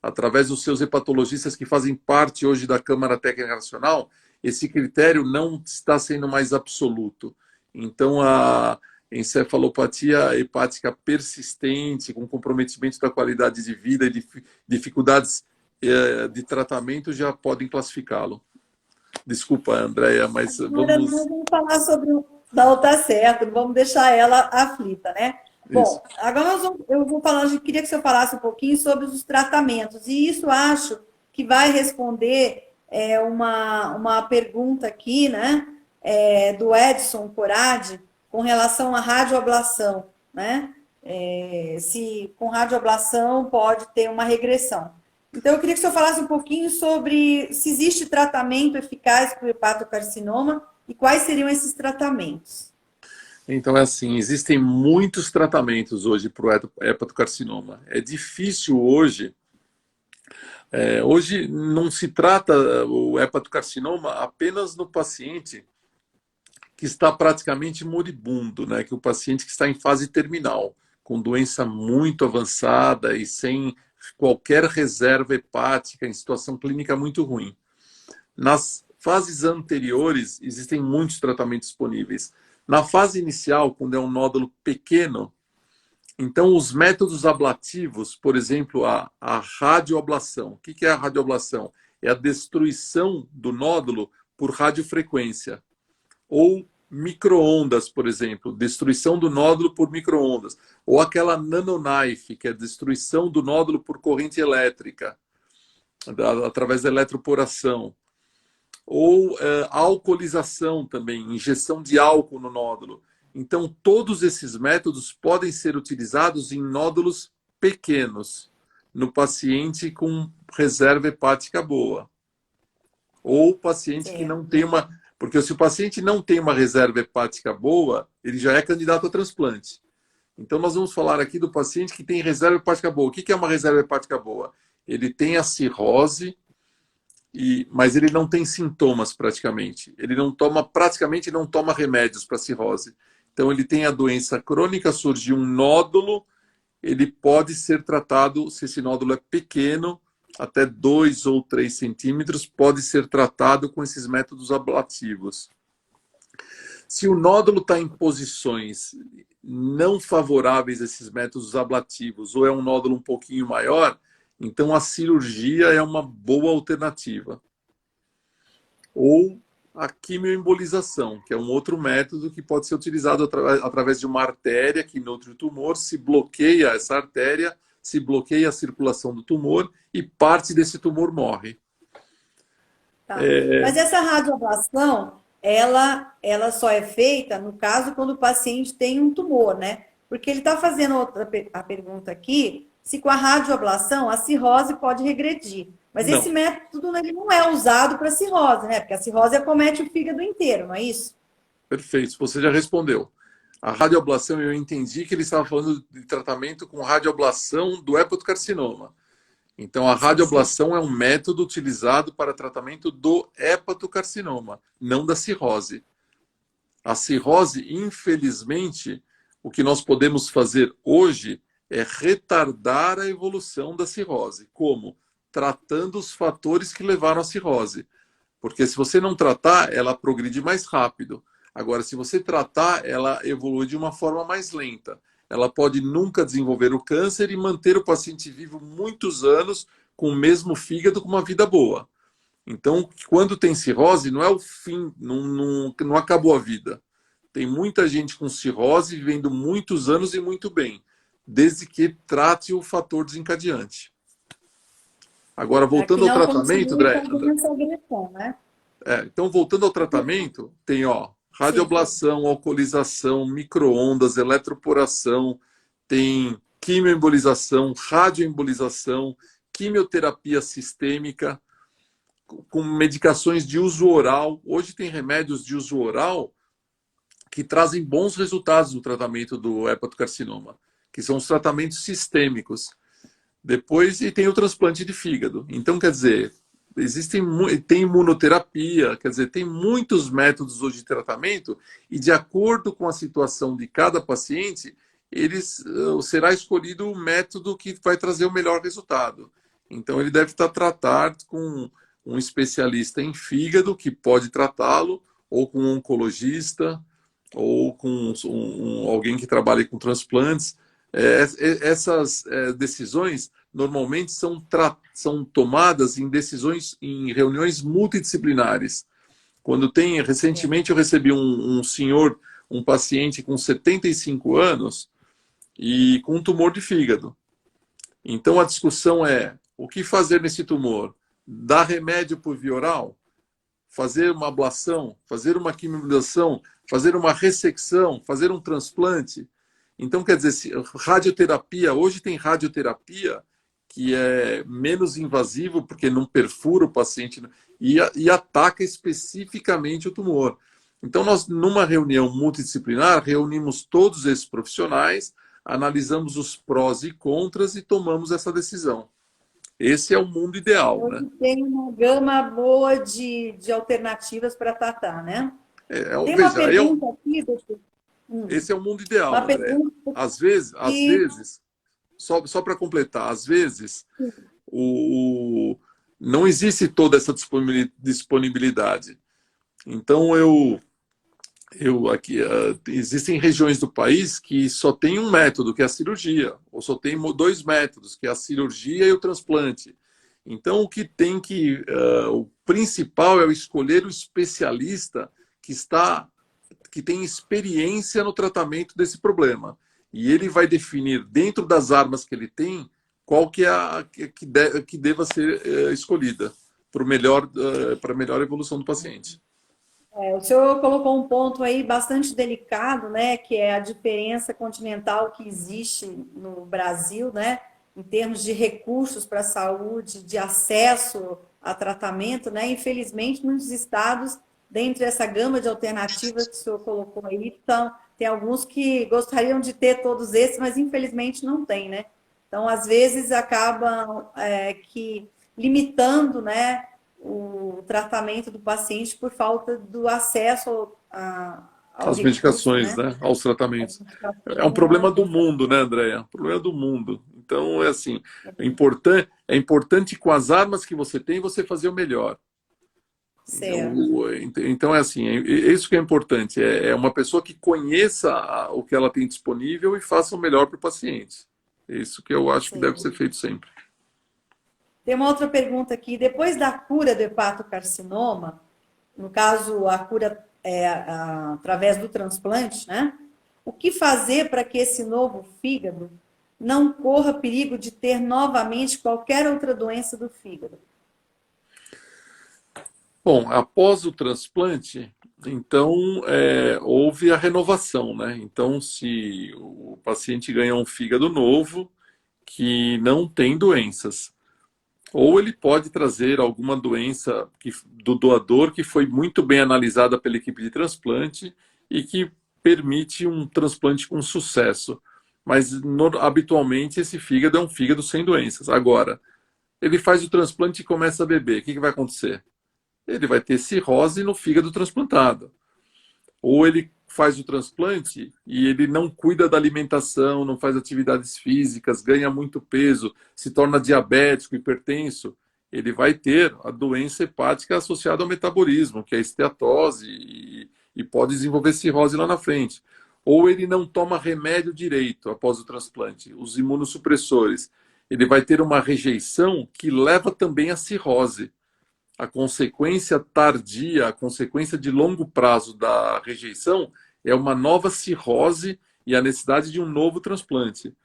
[SPEAKER 2] através dos seus hepatologistas que fazem parte hoje da Câmara Técnica Nacional, esse critério não está sendo mais absoluto. Então, a encefalopatia hepática persistente, com comprometimento da qualidade de vida e dificuldades de tratamento, já podem classificá-lo. Desculpa, Andréia, mas vamos...
[SPEAKER 1] Vamos falar sobre o... Não, tá certo, não vamos deixar ela aflita, né? Bom, agora eu vou falar, eu queria que você falasse um pouquinho sobre os tratamentos, e isso acho que vai responder uma pergunta aqui, né? Do Edson Corade, com relação à radioablação, né? Se com radioablação pode ter uma regressão. Então, eu queria que o senhor falasse um pouquinho sobre se existe tratamento eficaz para o hepatocarcinoma e quais seriam esses tratamentos.
[SPEAKER 2] Então, é assim, existem muitos tratamentos hoje para o hepatocarcinoma. É difícil hoje... hoje não se trata o hepatocarcinoma apenas no paciente que está praticamente moribundo, né? Que é o paciente que está em fase terminal, com doença muito avançada e sem qualquer reserva hepática, em situação clínica muito ruim. Nas fases anteriores, existem muitos tratamentos disponíveis. Na fase inicial, quando é um nódulo pequeno, então os métodos ablativos, por exemplo, a radioablação. O que é a radioablação? É a destruição do nódulo por radiofrequência. Ou microondas, por exemplo, destruição do nódulo por microondas. Ou aquela nanoknife, que é a destruição do nódulo por corrente elétrica, através da eletroporação. Ou alcoolização também, injeção de álcool no nódulo. Então, todos esses métodos podem ser utilizados em nódulos pequenos, no paciente com reserva hepática boa. Ou paciente que não tem uma... Porque se o paciente não tem uma reserva hepática boa, ele já é candidato a transplante. Então, nós vamos falar aqui do paciente que tem reserva hepática boa. O que é uma reserva hepática boa? Ele tem a cirrose, mas ele não tem sintomas praticamente. Ele praticamente não toma remédios para cirrose. Então, ele tem a doença crônica, surgiu um nódulo, ele pode ser tratado, se esse nódulo é pequeno, até 2 ou 3 centímetros, pode ser tratado com esses métodos ablativos. Se o nódulo está em posições não favoráveis a esses métodos ablativos, ou é um nódulo um pouquinho maior, então a cirurgia é uma boa alternativa. Ou a quimioembolização, que é um outro método que pode ser utilizado através de uma artéria que nutre o tumor, se bloqueia essa artéria, se bloqueia a circulação do tumor e parte desse tumor morre.
[SPEAKER 1] Tá. Mas essa radioablação, ela só é feita, no caso, quando o paciente tem um tumor, né? Porque ele está fazendo a pergunta aqui, se com a radioablação a cirrose pode regredir. Mas esse método ele não é usado para cirrose, né? Porque a cirrose acomete o fígado inteiro, não é isso?
[SPEAKER 2] Perfeito, você já respondeu. A radioablação, eu entendi que ele estava falando de tratamento com radioablação do hepatocarcinoma. Então, a
[SPEAKER 1] Sim, sim.
[SPEAKER 2] radioablação é um método utilizado para tratamento do hepatocarcinoma, não da cirrose. A cirrose, infelizmente, o que nós podemos fazer hoje é retardar a evolução da cirrose. Como? Tratando os fatores que levaram à cirrose. Porque se você não tratar, ela progride mais rápido. Agora, se você tratar, ela evolui de uma forma mais lenta. Ela pode nunca desenvolver o câncer e manter o paciente vivo muitos anos com o mesmo fígado com uma vida boa. Então, quando tem cirrose, não é o fim, não acabou a vida. Tem muita gente com cirrose vivendo muitos anos e muito bem, desde que trate o fator desencadeante. Agora,
[SPEAKER 1] Para que
[SPEAKER 2] voltando ao
[SPEAKER 1] não
[SPEAKER 2] tratamento,
[SPEAKER 1] continue
[SPEAKER 2] André,
[SPEAKER 1] fazendo essa agressão, né?
[SPEAKER 2] então voltando ao tratamento, tem
[SPEAKER 1] Sim.
[SPEAKER 2] radioablação, alcoolização, micro-ondas, eletroporação, tem quimioembolização, radioembolização, quimioterapia sistêmica, com medicações de uso oral. Hoje tem remédios de uso oral que trazem bons resultados no tratamento do hepatocarcinoma, que são os tratamentos sistêmicos. Depois, e tem o transplante de fígado. Então, quer dizer, tem imunoterapia, quer dizer, tem muitos métodos hoje de tratamento e de acordo com a situação de cada paciente, será escolhido o método que vai trazer o melhor resultado. Então, ele deve estar tratado com um especialista em fígado que pode tratá-lo, ou com um oncologista, ou com alguém que trabalhe com transplantes. Essas decisões normalmente são tomadas em decisões em reuniões multidisciplinares. Quando tem, recentemente eu recebi um senhor, um paciente com 75 anos e com um tumor de fígado. Então a discussão é: o que fazer nesse tumor? Dar remédio por via oral? Fazer uma ablação? Fazer uma quimioablação? Fazer uma ressecção? Fazer um transplante? Então, quer dizer, radioterapia, hoje tem radioterapia que é menos invasivo, porque não perfura o paciente e ataca especificamente o tumor. Então, nós, numa reunião multidisciplinar, reunimos todos esses profissionais, analisamos os prós e contras e tomamos essa decisão. Esse é o mundo ideal, né?
[SPEAKER 1] Hoje tem uma gama boa de alternativas para tratar, né? Tem uma
[SPEAKER 2] Veja,
[SPEAKER 1] pergunta aqui, doutor.
[SPEAKER 2] esse é o mundo
[SPEAKER 1] Uma
[SPEAKER 2] ideal, André.
[SPEAKER 1] pergunta
[SPEAKER 2] Às
[SPEAKER 1] que
[SPEAKER 2] vezes, só para completar, às vezes não existe toda essa disponibilidade. Então, aqui, existem regiões do país que só tem um método, que é a cirurgia, ou só tem dois métodos, que é a cirurgia e o transplante. Então, o principal é escolher o especialista que tem experiência no tratamento desse problema. E ele vai definir, dentro das armas que ele tem, qual que é que deva ser escolhida para a melhor evolução do paciente.
[SPEAKER 1] o senhor colocou um ponto aí bastante delicado, né? Que é a diferença continental que existe no Brasil, né? Em termos de recursos para a saúde, de acesso a tratamento, né? Infelizmente, muitos estados, dentre essa gama de alternativas que o senhor colocou aí, então, tem alguns que gostariam de ter todos esses, mas infelizmente não tem, né? Então, às vezes, acabam que limitando, né, o tratamento do paciente por falta do acesso ao
[SPEAKER 2] As
[SPEAKER 1] recurso,
[SPEAKER 2] medicações,
[SPEAKER 1] né?
[SPEAKER 2] né? Aos tratamentos. É um problema do
[SPEAKER 1] Exatamente.
[SPEAKER 2] mundo, né, Andréia? Um problema do mundo. Então, é assim, é importante com as armas que você tem, você fazer o melhor.
[SPEAKER 1] Certo.
[SPEAKER 2] Então é assim, é isso que é importante, é uma pessoa que conheça o que ela tem disponível e faça o melhor para o paciente. É isso que eu acho que deve
[SPEAKER 1] Sim.
[SPEAKER 2] ser feito sempre.
[SPEAKER 1] Tem uma outra pergunta aqui. Depois da cura do hepatocarcinoma, no caso, a cura através do transplante, né? O que fazer para que esse novo fígado não corra perigo de ter novamente qualquer outra doença do fígado?
[SPEAKER 2] Bom, após o transplante, então houve a renovação, né? Então, se o paciente ganha um fígado novo que não tem doenças, ou ele pode trazer alguma doença do doador que foi muito bem analisada pela equipe de transplante e que permite um transplante com sucesso. Mas habitualmente esse fígado é um fígado sem doenças. Agora, Ele faz o transplante e começa a beber. O que vai acontecer? Ele vai ter cirrose no fígado transplantado. Ou ele faz o transplante e ele não cuida da alimentação, não faz atividades físicas, ganha muito peso, se torna diabético, hipertenso, ele vai ter a doença hepática associada ao metabolismo, que é a esteatose, e pode desenvolver cirrose lá na frente. Ou ele não toma remédio direito após o transplante, os imunossupressores. Ele vai ter uma rejeição que leva também à cirrose. A consequência tardia, a consequência de longo prazo da rejeição é uma nova cirrose e a necessidade de um novo transplante.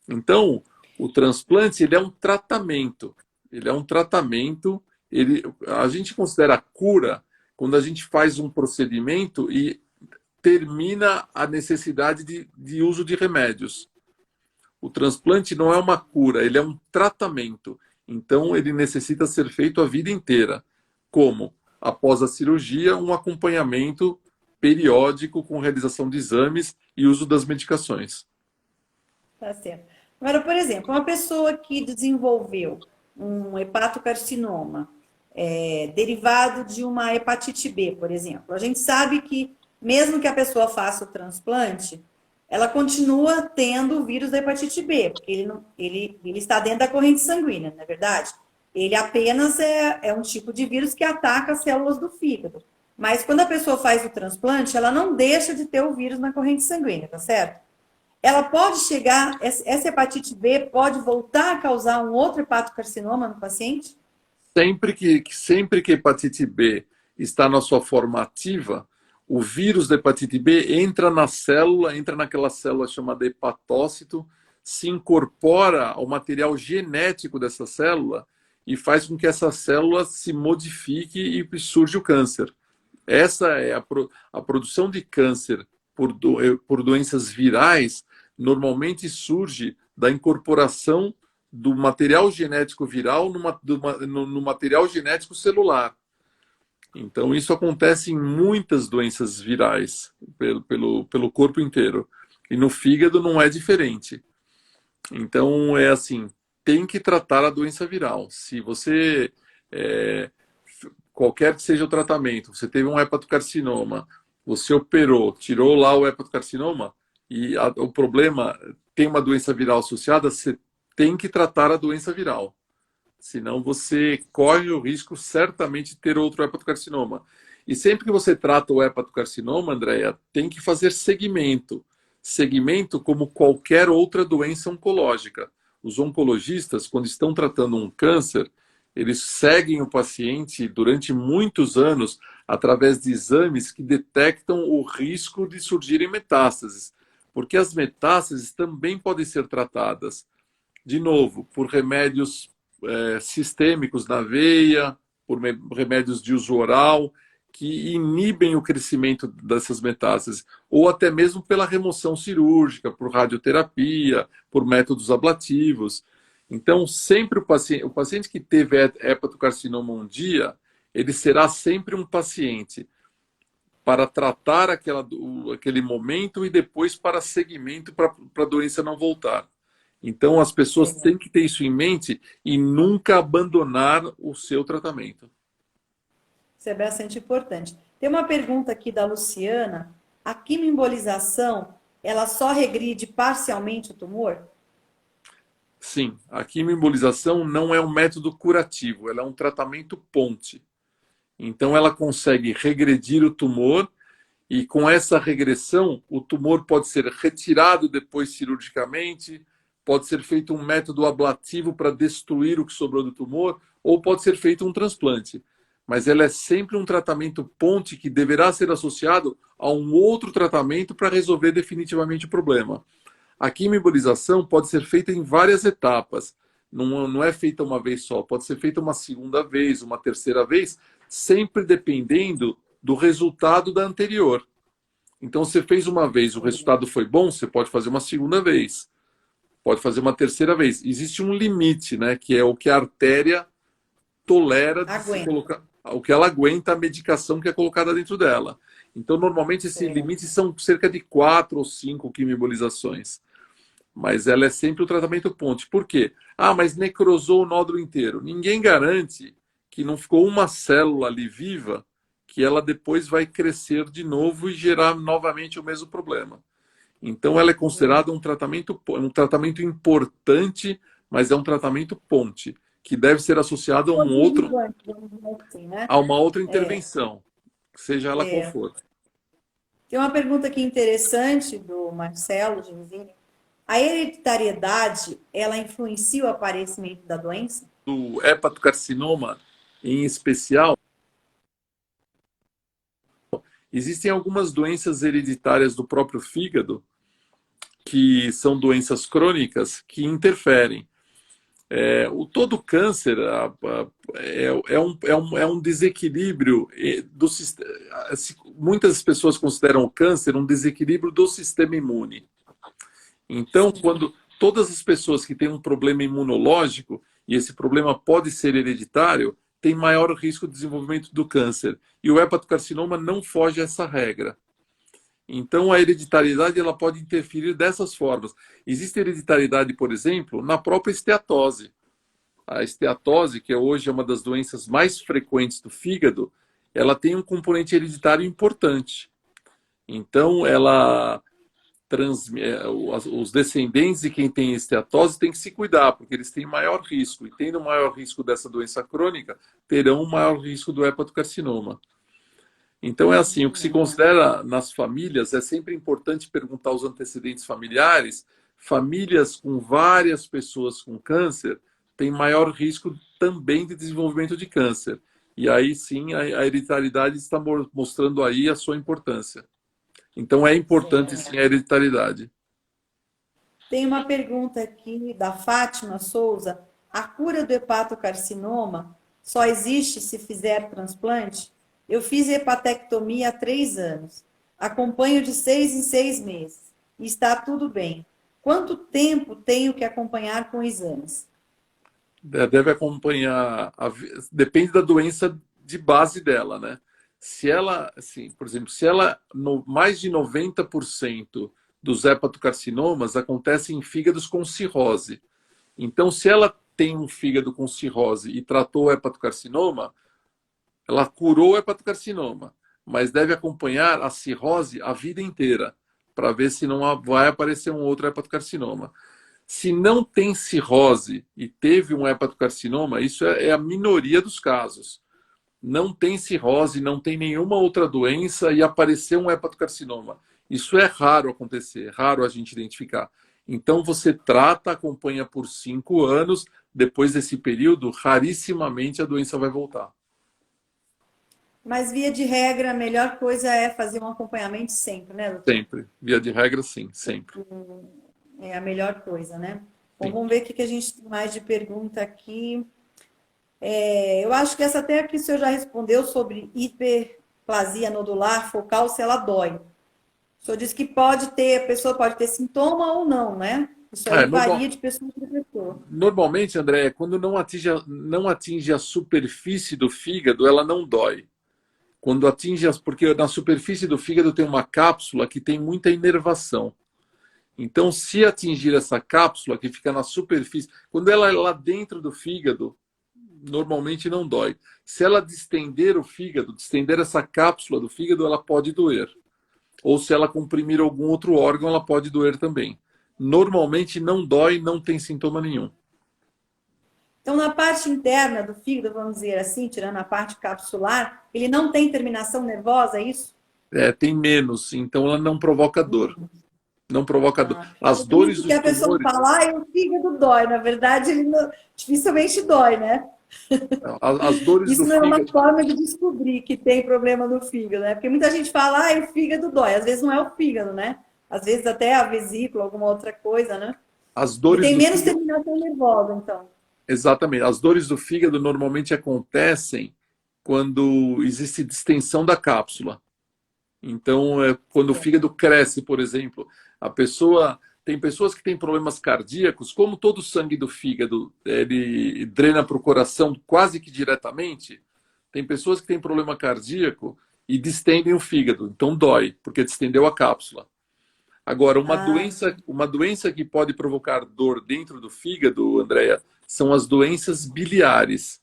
[SPEAKER 2] Então, o transplante ele é um tratamento. Ele é um tratamento. A gente considera cura quando a gente faz um procedimento e termina a necessidade de uso de remédios. O transplante não é uma cura, ele é um tratamento. Então, ele necessita ser feito a vida inteira. Como? Após a cirurgia, um acompanhamento periódico com realização de exames e uso das medicações.
[SPEAKER 1] Tá certo. Agora, por exemplo, uma pessoa que desenvolveu um hepatocarcinoma derivado de uma hepatite B, por exemplo. A gente sabe que, mesmo que a pessoa faça o transplante, ela continua tendo o vírus da hepatite B, porque ele está dentro da corrente sanguínea, não é verdade? Ele apenas é um tipo de vírus que ataca as células do fígado. Mas quando a pessoa faz o transplante, ela não deixa de ter o vírus na corrente sanguínea, tá certo? Ela pode chegar, essa hepatite B pode voltar a causar um outro hepatocarcinoma no paciente?
[SPEAKER 2] Sempre que a hepatite B está na sua forma ativa, o vírus da hepatite B entra na célula, entra naquela célula chamada hepatócito, se incorpora ao material genético dessa célula e faz com que essa célula se modifique e surge o câncer. Essa é a produção de câncer por doenças virais, normalmente surge da incorporação do material genético viral no material genético celular. Então, isso acontece em muitas doenças virais pelo corpo inteiro. E no fígado não é diferente. Então, é assim, tem que tratar a doença viral. Se você, qualquer que seja o tratamento, você teve um hepatocarcinoma, você operou, tirou lá o hepatocarcinoma, e o problema tem uma doença viral associada, você tem que tratar a doença viral. Senão você corre o risco certamente de ter outro hepatocarcinoma. E sempre que você trata o hepatocarcinoma, Andréia, tem que fazer segmento. Segmento como qualquer outra doença oncológica. Os oncologistas, quando estão tratando um câncer, eles seguem o paciente durante muitos anos através de exames que detectam o risco de surgirem metástases. Porque as metástases também podem ser tratadas, de novo, por remédios sistêmicos na veia, por remédios de uso oral, que inibem o crescimento dessas metástases, ou até mesmo pela remoção cirúrgica, por radioterapia, por métodos ablativos. Então, sempre o paciente que teve hepatocarcinoma um dia, ele será sempre um paciente para tratar aquele momento e depois para seguimento para a doença não voltar. Então, as pessoas têm que ter isso em mente e nunca abandonar o seu tratamento.
[SPEAKER 1] Isso é bastante importante. Tem uma pergunta aqui da Luciana. A quimioembolização, ela só regride parcialmente o tumor?
[SPEAKER 2] Sim, a quimioembolização não é um método curativo, ela é um tratamento ponte. Então, ela consegue regredir o tumor e, com essa regressão, o tumor pode ser retirado depois cirurgicamente, pode ser feito um método ablativo para destruir o que sobrou do tumor, ou pode ser feito um transplante. Mas ela é sempre um tratamento ponte que deverá ser associado a um outro tratamento para resolver definitivamente o problema. A quimioembolização pode ser feita em várias etapas. Não é feita uma vez só, pode ser feita uma segunda vez, uma terceira vez, sempre dependendo do resultado da anterior. Então, você fez uma vez, o resultado foi bom, você pode fazer uma segunda vez. Pode fazer uma terceira vez. Existe um limite, né? Que é o que a artéria tolera de se colocar, o que ela aguenta a medicação que é colocada dentro dela. Então, normalmente, esse limite são cerca de 4 ou 5 quimioembolizações. mas ela é sempre o tratamento ponte. Por quê? Ah, mas necrosou o nódulo inteiro. Ninguém garante que não ficou uma célula ali viva que ela depois vai crescer de novo e gerar novamente o mesmo problema. Então, ela é considerada um tratamento importante, mas é um tratamento ponte, que deve ser associado
[SPEAKER 1] Assim, né?
[SPEAKER 2] a uma outra intervenção, seja ela qual for.
[SPEAKER 1] Tem uma pergunta aqui interessante do Marcelo Genzini. A hereditariedade, ela influencia o aparecimento da doença?
[SPEAKER 2] Do hepatocarcinoma, em especial, existem algumas doenças hereditárias do próprio fígado, que são doenças crônicas, que interferem. Todo câncer é um desequilíbrio do sistema. Muitas pessoas consideram o câncer um desequilíbrio do sistema imune. Então, quando todas as pessoas que têm um problema imunológico, e esse problema pode ser hereditário, tem maior risco de desenvolvimento do câncer. E o hepatocarcinoma não foge a essa regra. Então, a hereditariedade ela pode interferir dessas formas. Existe hereditariedade, por exemplo, na própria esteatose. A esteatose, que hoje é uma das doenças mais frequentes do fígado, ela tem um componente hereditário importante. Então, os descendentes de quem tem esteatose têm que se cuidar, porque eles têm maior risco. E tendo maior risco dessa doença crônica, terão um maior risco do hepatocarcinoma. Então é assim, o que se considera nas famílias, é sempre importante perguntar os antecedentes familiares. Famílias com várias pessoas com câncer têm maior risco também de desenvolvimento de câncer. E aí sim, a hereditariedade está mostrando aí a sua importância. Então é importante sim a hereditariedade.
[SPEAKER 1] Tem uma pergunta aqui da Fátima Souza. A cura do hepatocarcinoma só existe se fizer transplante? Eu fiz hepatectomia há 3 anos. Acompanho de 6 em 6 meses. E está tudo bem. Quanto tempo tenho que acompanhar com exames?
[SPEAKER 2] Deve acompanhar, depende da doença de base dela, né? Se ela, assim, por exemplo, mais de 90% dos hepatocarcinomas acontecem em fígados com cirrose. Então, se ela tem um fígado com cirrose e tratou o hepatocarcinoma, ela curou o hepatocarcinoma, mas deve acompanhar a cirrose a vida inteira, para ver se não vai aparecer um outro hepatocarcinoma. Se não tem cirrose e teve um hepatocarcinoma, isso é a minoria dos casos. Não tem cirrose, não tem nenhuma outra doença e apareceu um hepatocarcinoma. Isso é raro acontecer, raro a gente identificar. Então você trata, acompanha por 5 anos, depois desse período, rarissimamente a doença vai voltar.
[SPEAKER 1] Mas, via de regra, a melhor coisa é fazer um acompanhamento sempre, né, doutor?
[SPEAKER 2] Sempre. Via de regra, sim, sempre.
[SPEAKER 1] É a melhor coisa, né? Bom, vamos ver o que a gente tem mais de pergunta aqui. Eu acho que essa até aqui o senhor já respondeu sobre hiperplasia nodular focal, se ela dói. O senhor disse que a pessoa pode ter sintoma ou não, né? Isso aí varia de pessoa para pessoa.
[SPEAKER 2] Normalmente, André, quando não atinge a superfície do fígado, ela não dói. Quando atinge, porque na superfície do fígado tem uma cápsula que tem muita inervação. Então, se atingir essa cápsula que fica na superfície, quando ela é lá dentro do fígado, normalmente não dói. Se ela distender o fígado, distender essa cápsula do fígado, ela pode doer. Ou se ela comprimir algum outro órgão, ela pode doer também. Normalmente não dói, não tem sintoma nenhum.
[SPEAKER 1] Então, na parte interna do fígado, vamos dizer assim, tirando a parte capsular, ele não tem terminação nervosa, é isso?
[SPEAKER 2] Tem menos, então ela não provoca dor. Não provoca dor. As dores dos
[SPEAKER 1] tumores... a pessoa fala, o fígado dói. Na verdade, ele dificilmente dói, né?
[SPEAKER 2] As dores
[SPEAKER 1] isso
[SPEAKER 2] do
[SPEAKER 1] não é uma
[SPEAKER 2] fígado...
[SPEAKER 1] forma de descobrir que tem problema no fígado, né? Porque muita gente fala, o fígado dói. Às vezes não é o fígado, né? Às vezes até a vesícula, alguma outra coisa, né?
[SPEAKER 2] As dores
[SPEAKER 1] e tem menos
[SPEAKER 2] fígado...
[SPEAKER 1] terminação nervosa, então.
[SPEAKER 2] Exatamente. As dores do fígado normalmente acontecem quando existe distensão da cápsula. Então, quando o fígado cresce, por exemplo, tem pessoas que têm problemas cardíacos, como todo o sangue do fígado ele drena para o coração quase que diretamente, tem pessoas que têm problema cardíaco e distendem o fígado, então dói, porque distendeu a cápsula. Agora,
[SPEAKER 1] Ah,
[SPEAKER 2] uma doença que pode provocar dor dentro do fígado, Andréia, são as doenças biliares.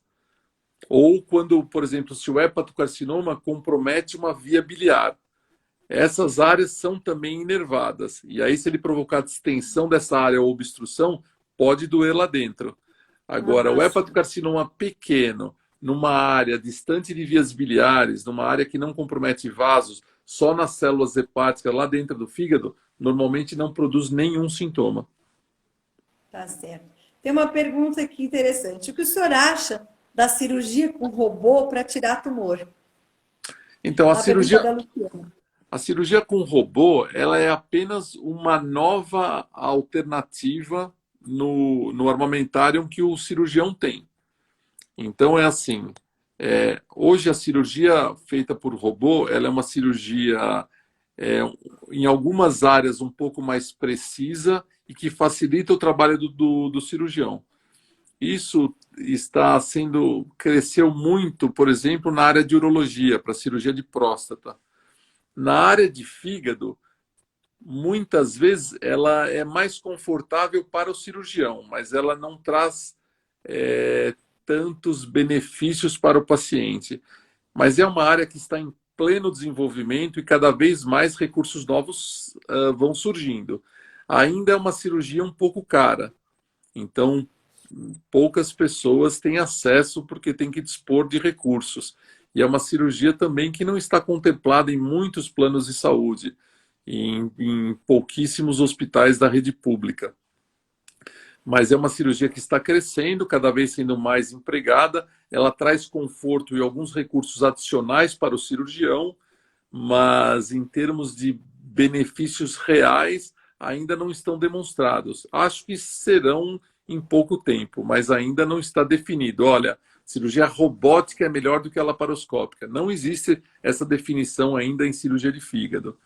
[SPEAKER 2] Ou quando, por exemplo, se o hepatocarcinoma compromete uma via biliar. Essas áreas são também inervadas. E aí, se ele provocar distensão dessa área ou obstrução, pode doer lá dentro. Agora, o
[SPEAKER 1] sim.
[SPEAKER 2] hepatocarcinoma pequeno, numa área distante de vias biliares, numa área que não compromete vasos, só nas células hepáticas lá dentro do fígado, normalmente não produz nenhum sintoma.
[SPEAKER 1] Tá certo. Tem uma pergunta aqui interessante. O que o senhor acha da cirurgia com robô para tirar tumor?
[SPEAKER 2] Então,
[SPEAKER 1] É uma pergunta da Luciana.
[SPEAKER 2] a cirurgia com robô, ela é apenas uma nova alternativa no armamentário que o cirurgião tem. Então é assim, hoje a cirurgia feita por robô, ela é uma cirurgia é, em algumas áreas um pouco mais precisa e que facilita o trabalho do cirurgião. Isso está sendo, cresceu muito, por exemplo, na área de urologia, para cirurgia de próstata. Na área de fígado, muitas vezes ela é mais confortável para o cirurgião, mas ela não traz é, tantos benefícios para o paciente. Mas é uma área que está em pleno desenvolvimento e cada vez mais recursos novos vão surgindo. Ainda é uma cirurgia um pouco cara, então poucas pessoas têm acesso porque tem que dispor de recursos. E é uma cirurgia também que não está contemplada em muitos planos de saúde, em pouquíssimos hospitais da rede pública. Mas é uma cirurgia que está crescendo, cada vez sendo mais empregada. Ela traz conforto e alguns recursos adicionais para o cirurgião, mas em termos de benefícios reais, ainda não estão demonstrados. Acho que serão em pouco tempo, mas ainda não está definido. Olha, cirurgia robótica é melhor do que a laparoscópica. Não existe essa definição ainda em cirurgia de fígado.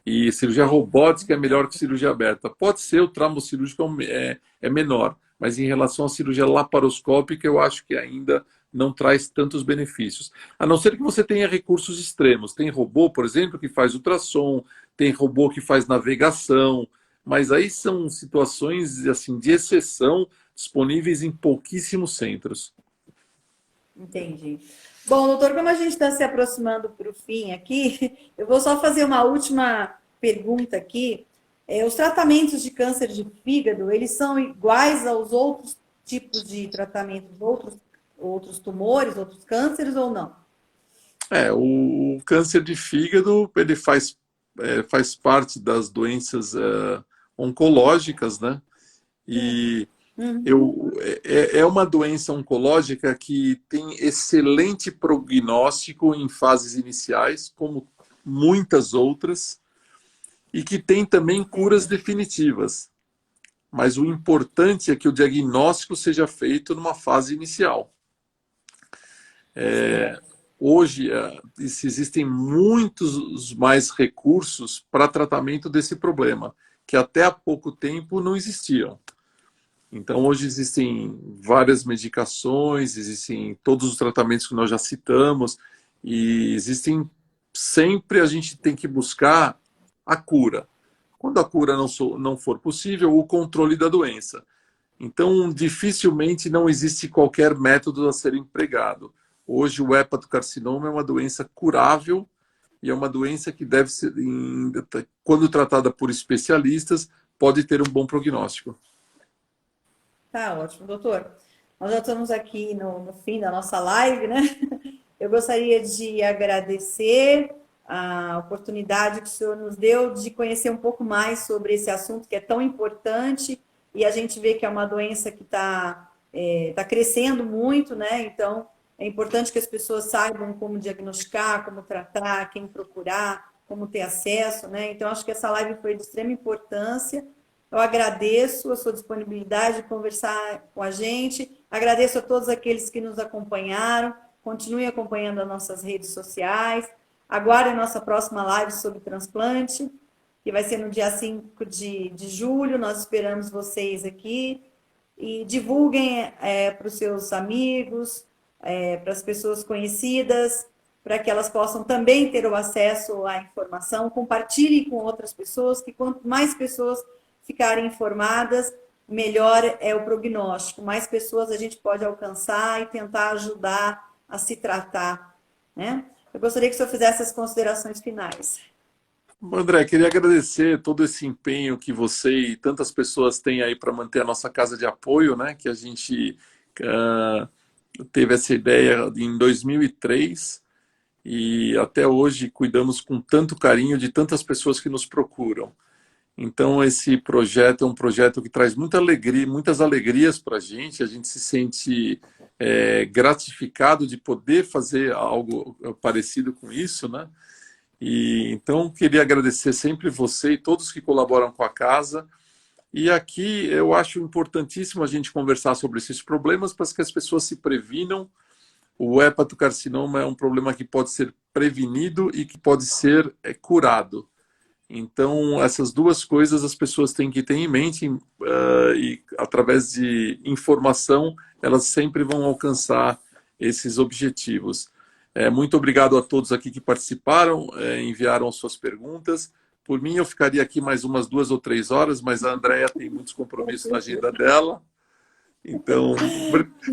[SPEAKER 2] E cirurgia robótica é melhor que cirurgia aberta. Pode ser, o traumo cirúrgico é menor, mas em relação à cirurgia laparoscópica, eu acho que ainda não traz tantos benefícios. A não ser que você tenha recursos extremos. Tem robô, por exemplo, que faz ultrassom, tem robô que faz navegação, mas aí são situações assim de exceção disponíveis em pouquíssimos centros.
[SPEAKER 1] Entendi. Bom, doutor, como a gente está se aproximando para o fim aqui, eu vou só fazer uma última pergunta aqui. Os tratamentos de câncer de fígado, eles são iguais aos outros tipos de tratamentos, outros tumores, outros cânceres ou não?
[SPEAKER 2] O câncer de fígado, ele faz parte das doenças oncológicas, né?
[SPEAKER 1] Sim.
[SPEAKER 2] E
[SPEAKER 1] Uhum.
[SPEAKER 2] é uma doença oncológica que tem excelente prognóstico em fases iniciais, como muitas outras, e que tem também curas
[SPEAKER 1] Entendo.
[SPEAKER 2] definitivas. Mas o importante é que o diagnóstico seja feito numa fase inicial.
[SPEAKER 1] Certo.
[SPEAKER 2] Hoje, existem muitos mais recursos para tratamento desse problema, que até há pouco tempo não existiam. Então, hoje existem várias medicações, existem todos os tratamentos que nós já citamos, e existem sempre a gente tem que buscar a cura. Quando a cura não for possível, o controle da doença. Então, dificilmente não existe qualquer método a ser empregado. Hoje, o hepatocarcinoma é uma doença curável e é uma doença que deve ser, quando tratada por especialistas, pode ter um bom prognóstico.
[SPEAKER 1] Tá ótimo, doutor. Nós já estamos aqui no fim da nossa live, né? Eu gostaria de agradecer a oportunidade que o senhor nos deu de conhecer um pouco mais sobre esse assunto que é tão importante e a gente vê que é uma doença que tá crescendo muito, né? Então, é importante que as pessoas saibam como diagnosticar, como tratar, quem procurar, como ter acesso, né? Então, acho que essa live foi de extrema importância. Eu agradeço a sua disponibilidade de conversar com a gente, agradeço a todos aqueles que nos acompanharam, continue acompanhando as nossas redes sociais, aguarde a nossa próxima live sobre transplante, que vai ser no dia 5 de julho, nós esperamos vocês aqui, e divulguem para os seus amigos, para as pessoas conhecidas, para que elas possam também ter o acesso à informação, compartilhem com outras pessoas, que quanto mais pessoas ficarem informadas, melhor é o prognóstico, mais pessoas a gente pode alcançar e tentar ajudar a se tratar, né? Eu gostaria que o senhor fizesse as considerações finais.
[SPEAKER 2] André, queria agradecer todo esse empenho que você e tantas pessoas têm aí para manter a nossa casa de apoio, né? Que a gente teve essa ideia em 2003 e até hoje cuidamos com tanto carinho de tantas pessoas que nos procuram. Então, esse projeto é um projeto que traz muita alegria, muitas alegrias para a gente se sente gratificado de poder fazer algo parecido com isso, né? E então queria agradecer sempre você e todos que colaboram com a casa. E aqui eu acho importantíssimo a gente conversar sobre esses problemas para que as pessoas se previnam. O hepatocarcinoma é um problema que pode ser prevenido e que pode ser curado. Então, essas duas coisas as pessoas têm que ter em mente e, através de informação, elas sempre vão alcançar esses objetivos. Muito obrigado a todos aqui que participaram, enviaram suas perguntas. Por mim, eu ficaria aqui mais umas 2 ou 3 horas, mas a Andrea tem muitos compromissos na agenda dela. Então,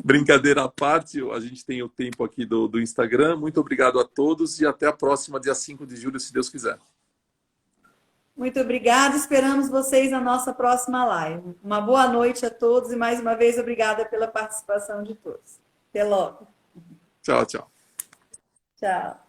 [SPEAKER 2] brincadeira à parte, a gente tem o tempo aqui do Instagram. Muito obrigado a todos e até a próxima, dia 5 de julho, se Deus quiser.
[SPEAKER 1] Muito obrigada, esperamos vocês na nossa próxima live. Uma boa noite a todos e mais uma vez obrigada pela participação de todos. Até logo.
[SPEAKER 2] Tchau, tchau.
[SPEAKER 1] Tchau.